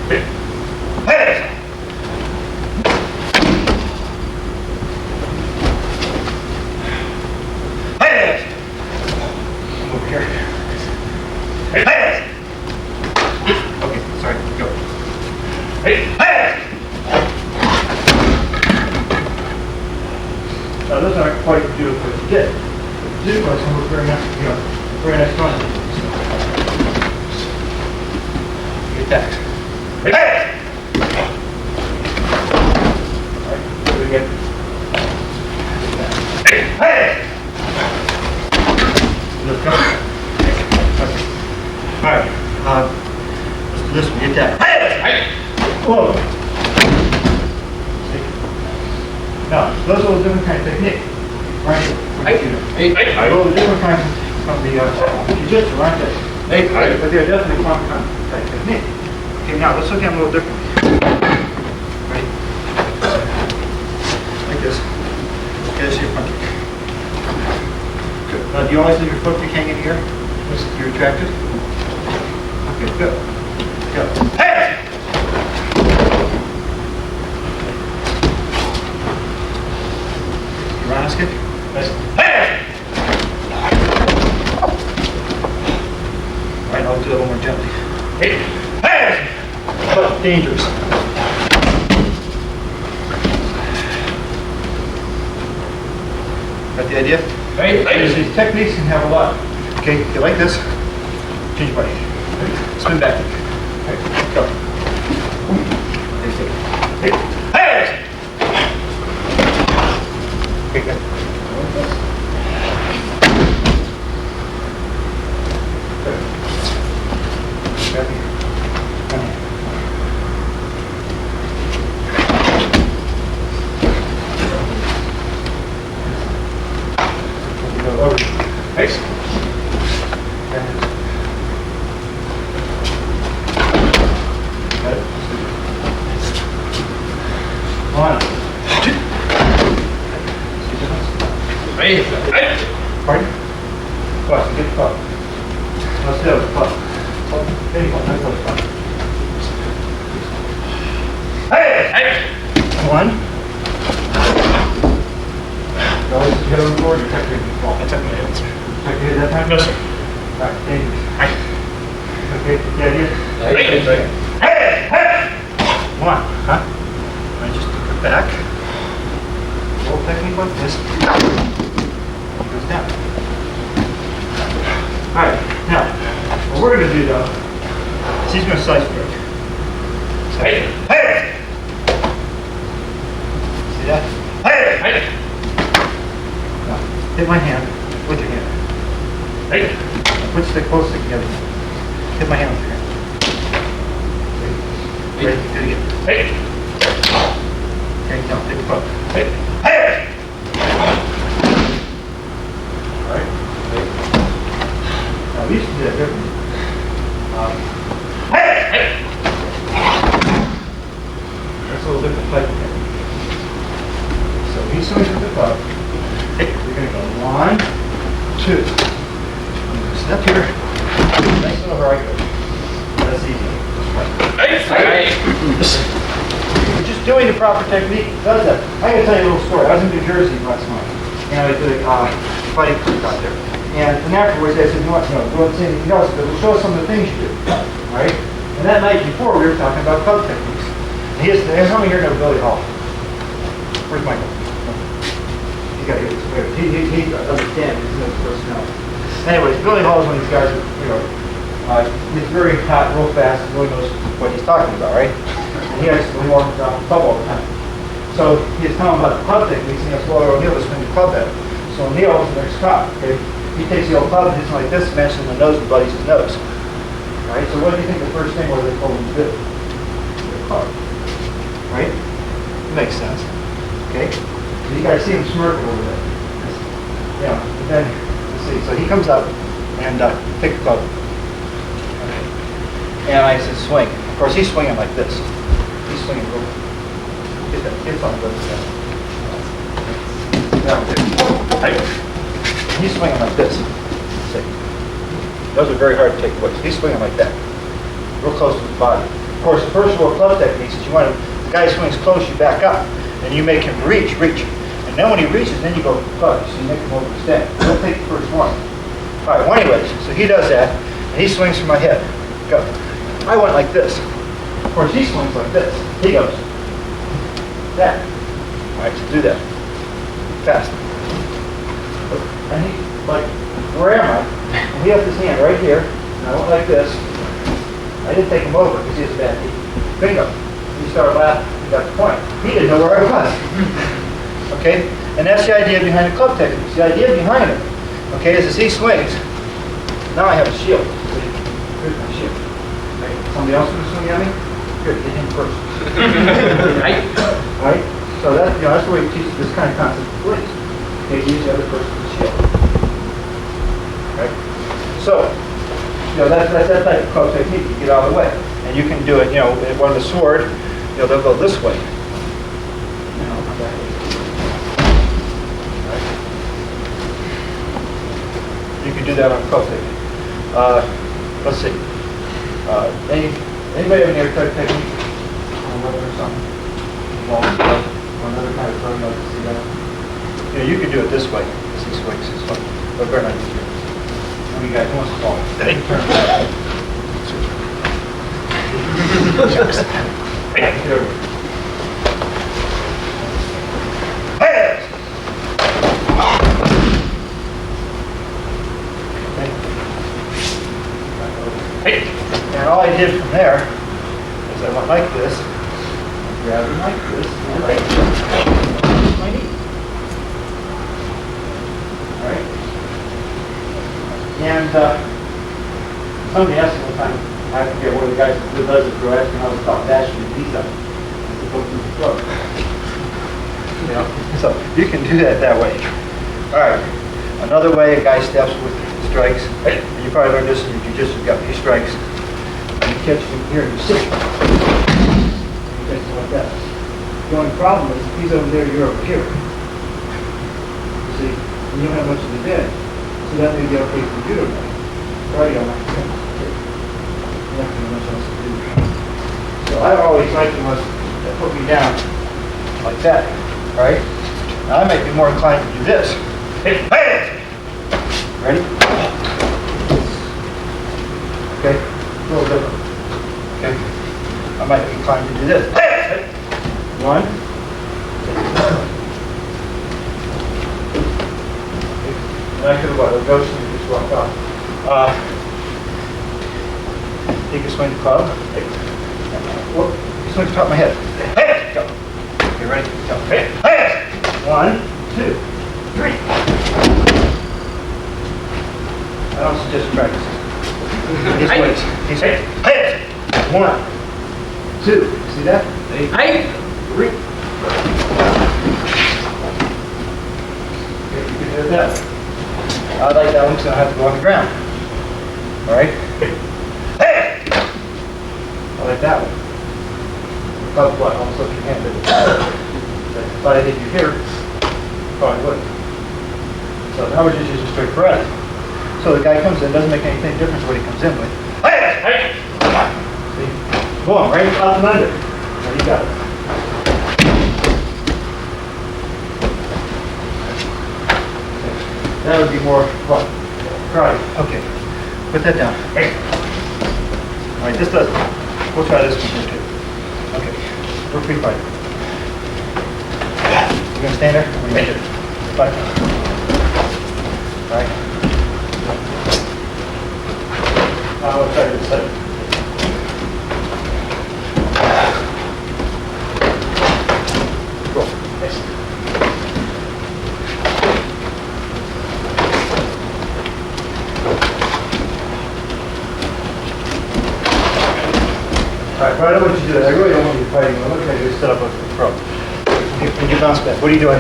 Hey. Hey! Hey! Over here. Hey! Okay, sorry, go. Hey. Hey! Now those aren't quite judo push yet. Judo push is very nice, very nice fun. Get that. Hey! All right, do it again. Hey! Let's go. Okay. All right. Let's do this one. Get that. Hey! Whoa. Now, those are all different kinds of technique. Right? Hey. Hey. Those are different kinds of the Jujitsu, aren't they? Hey. But they're definitely one kind of technique. Okay, now let's look at them a little differently. Right? Like this. Okay, this is your front kick. Good. Now, do you always leave your foot kick hanging here? This is your retracted? Okay, good. Go. Hey! Your roundhouse kick? Nice. Hey! All right, I'll do it a little more gently. Hey! Hey! But dangerous. Got the idea? Hey. There's these techniques can have a lot. Okay, you like this? Change your body. Ready? Spin back. Okay, go. Hey! Hey! Okay, good. Good. Back here. Come here. Go over. Thanks. One. Hey. Hey. Pardon? What? Get the club. Let's do the club. There you go. Nice little club. Hey! Hey. One. No, let's hit on the board. You tuck your ball. I took my hands. Tuck your head that time? No, sir. All right, dangerous. Hey. Okay, the idea? Hey. Hey! Hey! One. Huh? I just took it back. Little technique like this. It goes down. All right, now, what we're going to do though, is he's going to slice break. So, Hey. hey! See that? Hey! Hey. Now, hit my hand with your hand. Hey. Put stick, both stick together. Hit my hand with your hand. Ready? Do it again. Hey. Okay, now, take the club. Hey. Hey! All right. Now, we used to do that differently. Hey! Hey. That's a little different type of thing. So he swings with the club. Hey, we're going to go 1, 2. I'm going to step here. Nice little right go. That's easy. Hey. Hey. We're just doing the proper technique. It does that. I'm going to tell you a little story. I was in New Jersey last month. And I did a fighting clinic out there. And afterwards, they said, you know, don't say anything else, but we'll show us some of the things you do. All right? And that night before, we were talking about club techniques. And how many here know Billy Hall? Where's Michael? He's got to get this. He doesn't understand. He's no personality. Anyways, Billy Hall is one of these guys that, he's very hot, real fast, and really knows what he's talking about, right? And he actually walks around the club all the time. So he's telling about the club techniques, and he has Roy O'Neill to swing the club at him. So O'Neill is the next cop, okay? He takes the old club and hits him like this, smashes him in the nose and bloodies his nose. All right, so what do you think the first thing was they told him to do? The club. Right? Makes sense. Okay? So you guys see him smirk over there. Yeah, and then, let's see, so he comes up, and pick a club. And I said, swing. Of course, he's swinging like this. He's swinging real. Get that. Get something good. He's swinging like this. See? Those are very hard to take away. He's swinging like that. Real close to his body. Of course, the first rule of club techniques is you want to, the guy swings close, you back up. And you make him reach. And then when he reaches, then you go club. So you make him overextend. Don't take the first one. All right, well, anyways, so he does that. And he swings from my head. Go. I went like this. Of course, he swings like this. He goes. That. All right, so do that. Fast. And he, like, where am I? And he has his hand right here. And I went like this. I didn't take him over because he has a bad knee. Bingo. He started laughing. He got the point. He didn't know where I was. Okay? And that's the idea behind the club techniques. The idea behind it, okay, is as he swings, now I have a shield. Here's my shield. Right? Somebody else going to swing at me? Good, get him first. Right? Right? So that, you know, that's the way he teaches this kind of concept of police. They use the other person's shield. Right? So, you know, that's that type of club technique. You get out of the way. And you can do it, you know, on the sword, you know, they'll go this way. You know, that way. Right? You can do that on club technique. Let's see. Anybody have any other type of technique? Or something? Long stuff, or another kind of throw, you like to see that? You know, you can do it this way. As he swings, it's fun. But better not use yours. How many guys, who wants to fall? And all I did from there is I went like this, grabbed him like this, and like my knee. All right? And somebody asked me one time, I forget one of the guys who does it, who asked me how to stop dashing the knees up. I said, go through the throat. You know, so you can do that way. All right. Another way a guy steps with strikes, and you probably learned this in your Jujitsu, you got a few strikes, and you catch him here and you sit. You catch him like that. The only problem is, if he's over there, you're over here. You see, and you don't have much of the advantage. So that may be okay for Judo. Karate, I'm not going to much else to do. So I always like him was to put me down like that, right? Now I might be more inclined to do this. Ready? Okay, a little different. Okay, I might be inclined to do this. One. And I could have ghost and just walked off. He can swing the club. Whoop. He swings the top of my head. Go. Okay, ready? Go. 1, 2, 3. I don't suggest you practice. He swings. He swings. 1, 2. See that? 3. Okay, you can do that. I like that one because I don't have to go on the ground. All right? I like that one. Club what? Almost lift your hand. If I hit you here, probably wouldn't. So now we're just using straight breath. So the guy comes in, doesn't make any difference what he comes in with. See? Boom, right up and under. There you got it. That would be more what? Karate. Okay. Put that down. All right, this does. We'll try this one here too. Okay. We're free fighting. You gonna stand there? What do you do? Fight. All right. Now we'll try this side. Cool. Nice. Alright, but I don't want you to do that. I really don't want you fighting. What I'm going to do is set up a pro. When you bounce back, what are you doing?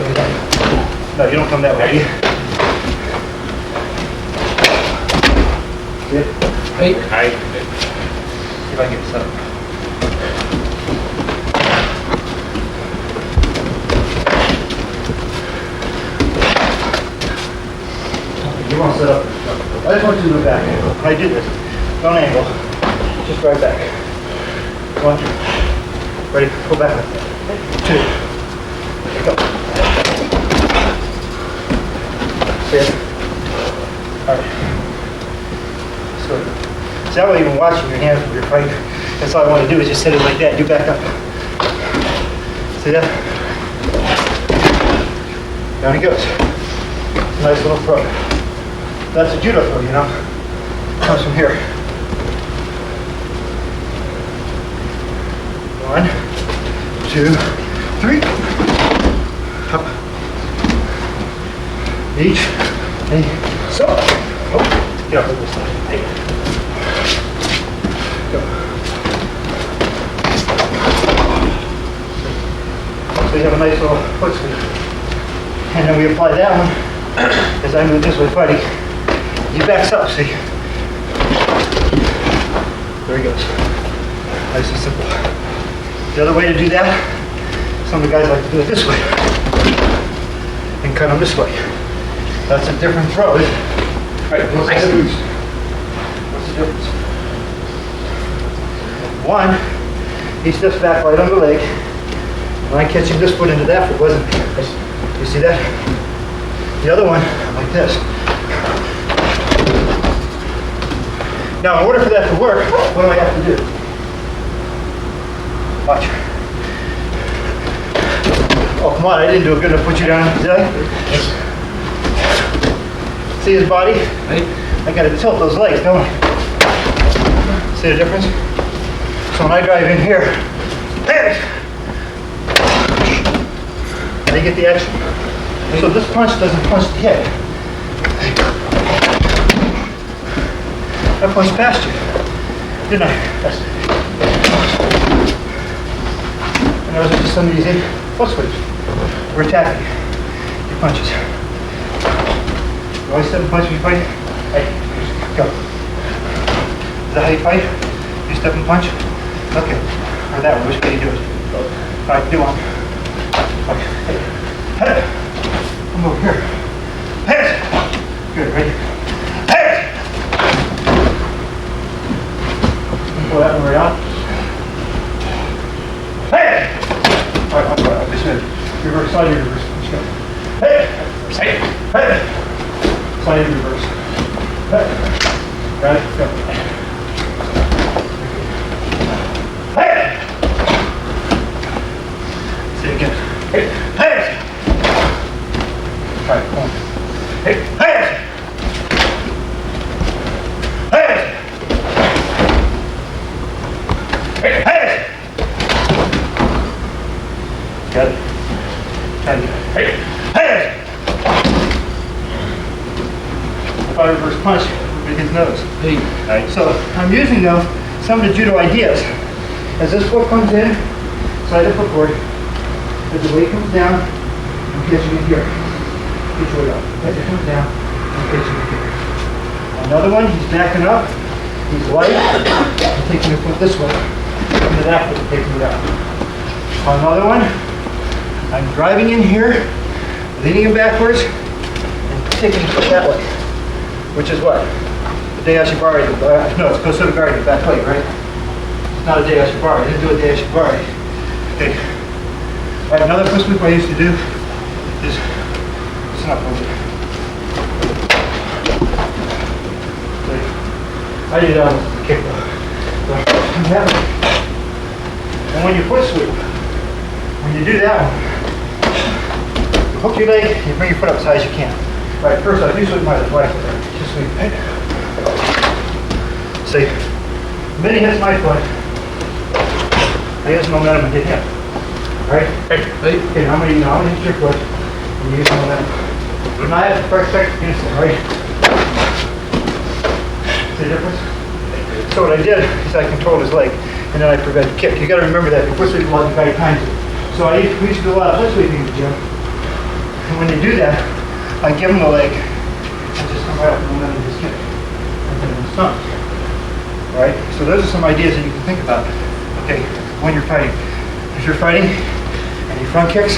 No, you don't come that way. See it? Hey. See if I can get this up. You want to set up. I just want you to move back. When I do this, don't angle. Just right back. 1. Ready? Go back. 2. Go. See it? Alright. So, see how even watching your hands when you're fighting. That's all I want to do is just set it like that. You back up. See that? Down he goes. Nice little throw. That's a judo throw, you know. Comes from here. 1, 2, 3. Up. Each. And so. Oh, get up on this side. Hey. Go. So you have a nice little foot sweep. And then we apply that one as I move this way fighting. He backs up, see? There he goes. Nice and simple. The other way to do that, some of the guys like to do it this way. And cut them this way. That's a different throw, isn't it? Right, what's the difference? What's the difference? 1, he steps back right on the leg. And I'm catching this foot into that foot, wasn't it? You see that? The other one, like this. Now, in order for that to work, what do I have to do? Watch. Oh, come on, I didn't do a good enough put you down, did I? See his body? Right. I gotta tilt those legs, don't I? See the difference? So when I drive in here, I get the action. So this punch doesn't punch the head. I punched past you, didn't I? And those are just some of these foot sweeps. We're attacking your punches. You always step and punch when you fight? Hey, go. Is that how you fight? You step and punch? Okay. Or that one, which way do you do it? Alright, do one. Okay. Hey. Come over here. Hey. Good, ready? Hey. Pull that one right out. Hey! Alright, I'm sorry. I just said reverse, slide in reverse. Let's go. Hey! Hey! Hey! Slide in reverse. Hey! Got it? Go. Hey! Say it again. Hey! Hey! Alright, come on. Hey! Hey! Hey! Hey! Hey! Got it? Got it. Hey! Hey! If I reverse punch, with his nose. Hey. Alright, so I'm using though some of the judo ideas. As this foot comes in, side of foot forward, as the weight comes down, I'm catching it here. Each way up. As it comes down, I'm catching it here. Another one, he's backing up, he's light, I'm taking the foot this way. Into that foot, taking it out. Another one, I'm driving in here, leaning him backwards, and taking the foot that way. Which is what? The Deyashibari. No, it's Kosotogari, the back leg, right? It's not a Deyashibari. I didn't do a Deyashibari. Okay. Alright, another foot sweep I used to do is listen up a little bit. Okay. I did that with the kick though. And when you foot sweep, when you do that one, you hook your leg, you bring your foot up as high as you can. Alright, first I do sweep my right foot. Just sweep. See, the minute he hits my foot, I use momentum and hit him. Right? Hey. Okay, now I'm going to hit your foot and use momentum. And I have the first second against it, right? See the difference? So what I did is I controlled his leg and then I prevent the kick. You got to remember that before sweeping a lot of guy times it. So we used to do a lot of foot sweeping in the gym. And when they do that, I give him the leg and just come right up and momentum just kick. And then some. Right? So those are some ideas that you can think about. Okay, when you're fighting. If you're fighting and you front kicks,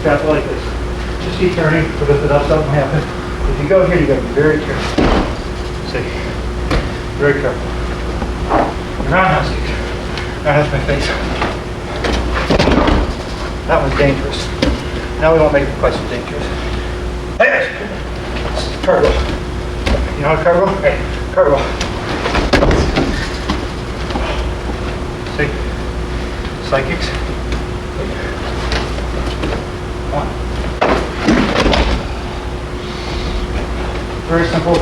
tap like this. Just keep turning, lift it up, something will happen. If you go here, you got to be very careful. See? Very careful. Roundhouse kick. Roundhouse my face. That one's dangerous. Now we won't make it quite so dangerous. Hey! Cartwheel. You know how to cartwheel? Hey, cartwheel. See? Side kicks. One. Very simple.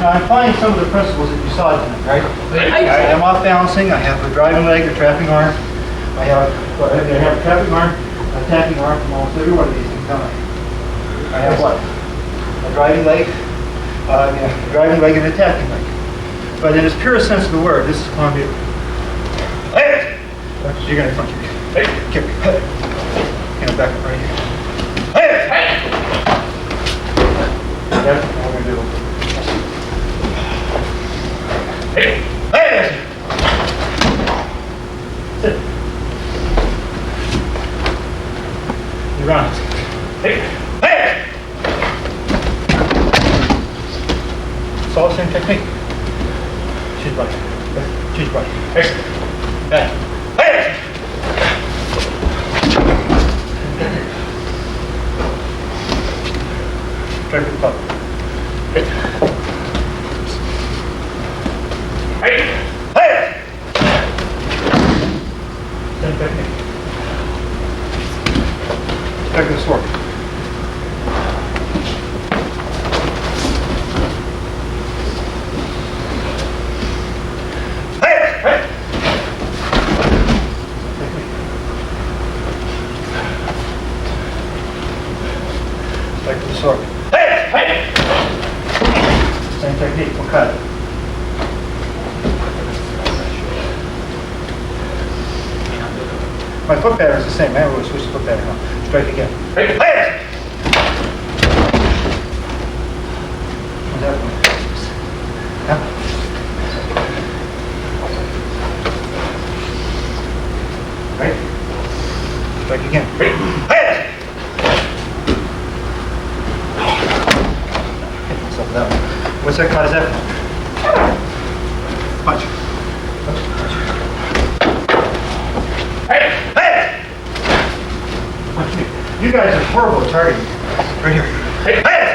Now I'm applying some of the principles that you saw tonight, right? I am off balancing. I have a driving leg, a trapping arm. I have a trapping arm, a attacking arm from almost every one of these things, don't I? I have what? A driving leg, a driving leg and an attacking leg. But in its purest sense of the word, this is Columbia. Hey! You're going to front kick. Hey! Kick. Hey! And back up right here. Hey! Hey! That's what we're going to do. Hey! Hey! Sit. You run. Hey! Hey! It's all the same technique. She's body. She's body. Hey! Back. Hey! Try to the top. Hey! Hey! Hey! Same technique. Back to the sword. Hey! Hey! Back to the sword. Hey! Hey! Same technique. We'll cut it. My foot pattern is the same. I always switch the foot pattern. Huh? Strike again. Hey! Hey! What's that one? Huh? Right? Strike again. Hey! Hey! So that one. What's that? How does that one? Punch. Hey! Hey! You guys are horrible at targeting. Right here. Hey! Hey!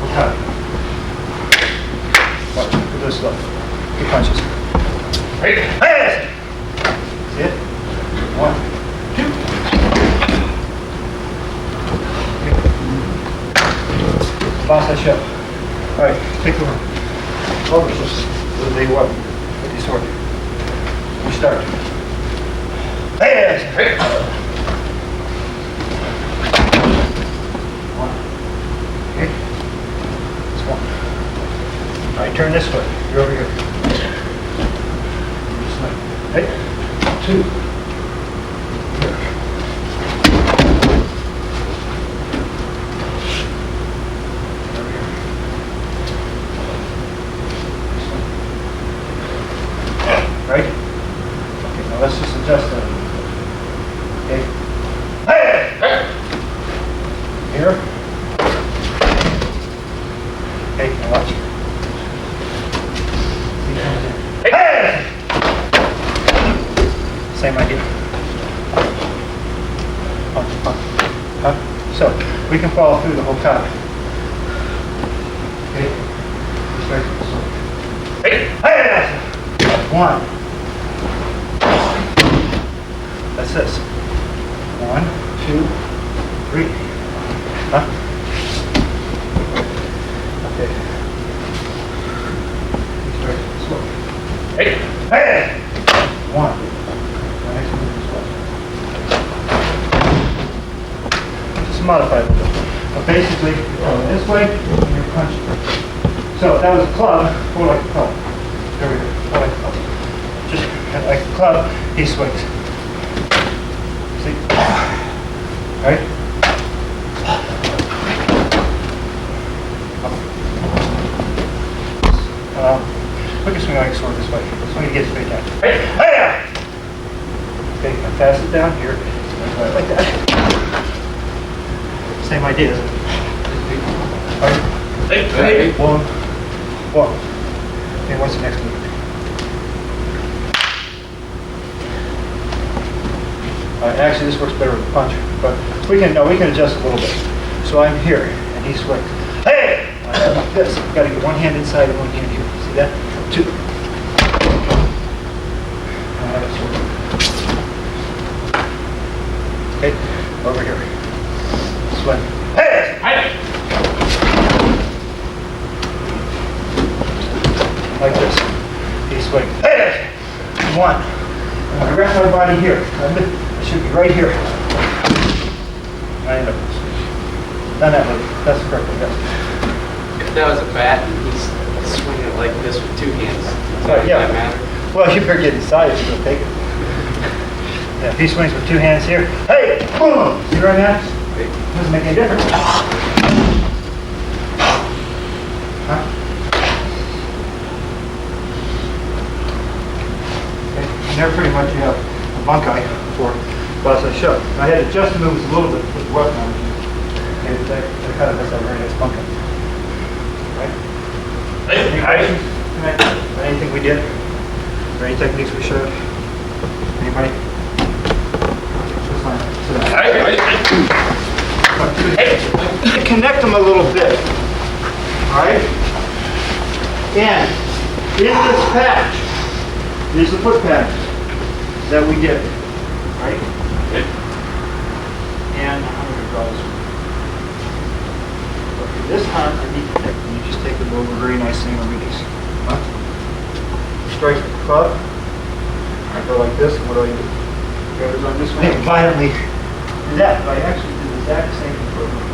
Okay. Watch. Do this slow. Good punches. Hey! Hey! See it? 1, 2. Boss that shot. Alright, take the one. Over this. Little day one. With the sword. We start. Hey! Hey! 1. Okay. That's 1. Alright, turn this way. You're over here. Hey. 2. Here. Over here. Right? Okay, now let's just adjust that. Okay. Hey! Hey! Here. Okay, now watch. Hey! Same idea. So, we can follow through the whole kata. Okay? Straight to the sword. Hey! Hey! 1. That's this. 1, 2, 3. Huh? Okay. Start slow. Hey! Hey! 1. Next move is what? Just modify it a little bit. But basically, you're going this way and you're punching. So if that was a club, go like a club. There we go. Go like a club. Just like a club, he swings. See? Right? pass it down here, like that. Same idea, isn't it? All right. Hey. One. Okay, what's the next move? Actually, this works better with a punch, but we can adjust a little bit. So I'm here, and he swings. Hey! Like this. Got to get one hand inside and one hand here. See that? Two. Okay, over here. Swing. Hey! Hey. Like this. He swings. Hey! One. And I wrap my body here. I should be right here. I end up. Done that way. That's correct, yes. If that was a bat and he's swinging it like this with two hands, does Yeah. that matter? Well, you better get inside if you're going to take it. Yeah, if he swings with two hands here, hey! Boom! See right now? Doesn't make any difference. Huh? Okay. And there pretty much you have a bunkai for Basa show. I had to adjust the moves a little bit with what now. Okay, that kind of that's a very nice bunkai. Right? Any questions tonight? Anything we did? Or any techniques we showed? Anybody? That's fine. Sit down. Connect them a little bit. Alright? And in this patch, these are the foot patches that we did. Right? And I'm going to draw this one. Okay, this time I need to connect them. You just take them over very nicely and release. Huh? Strike the club. I go like this, and what do I do? Go on this way. Violently do that, but I actually do the exact same improvement.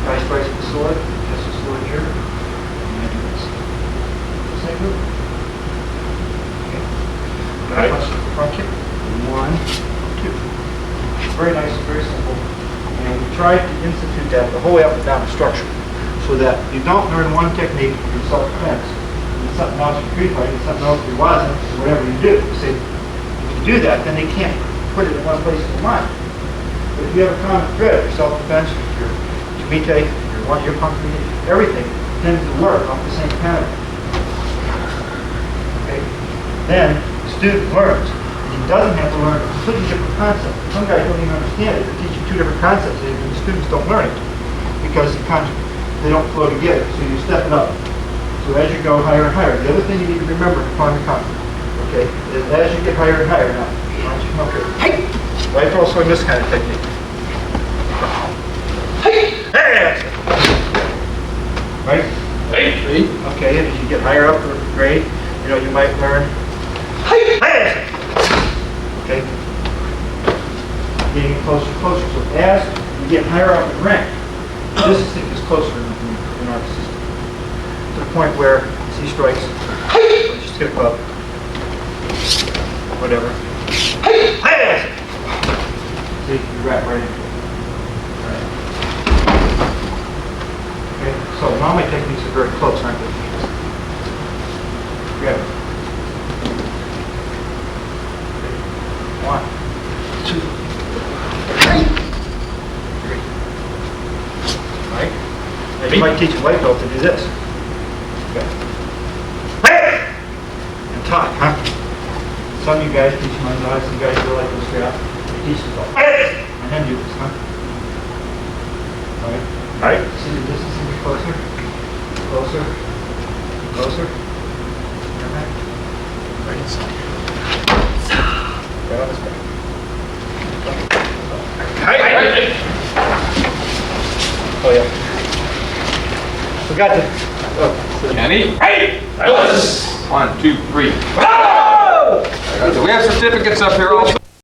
Guy strikes with the sword, just the sword here, and I do this. Same move. Okay. Right. Front kick. 1, 2. Very nice, very simple. And we try to institute that the whole way up and down the structure, so that you don't learn one technique for self-defense. It's something else for free fighting, it's something else for waza, whatever you do. See, if you do that, then they can't put it in one place in your mind. But if you have a common thread for self-defense, your jumite, your punk, everything tends to work off the same pattern. Okay? Then the student learns. And he doesn't have to learn a completely different concept. Some guys don't even understand it. They're teaching two different concepts, and the students don't learn it because they don't flow together. So you step it up. So as you go higher and higher, the other thing you need to remember to climb the concept, okay, is as you get higher and higher, now, why don't you come up here? Hey! Right, also in this kind of technique. Hey! Hey! Right? Hey. Okay, and as you get higher up the grade, you might learn. Hey! Hey! Okay? Getting closer and closer. So as you get higher up in rank, this thing is closer in our system. To the point where he strikes, just hit a club, whatever. Hey! See, you wrap right into it. Right. Okay, so now my techniques are very close, aren't they? Grab it. 1, 2, 3. Right? Now you might teach a white belt to do this. Okay. Hey! And tie, huh? Some of you guys teach my knives, some guys go like this straight up. They teach them all. Hey! And then do this, huh? Alright? Right. See the distance a bit closer? Closer. Closer. Okay. Right inside. Right on this back. Hey. Oh yeah. Forgot to. Oh. Kenny. Hey. That was 1, 2, 3. Do we have certificates up here also?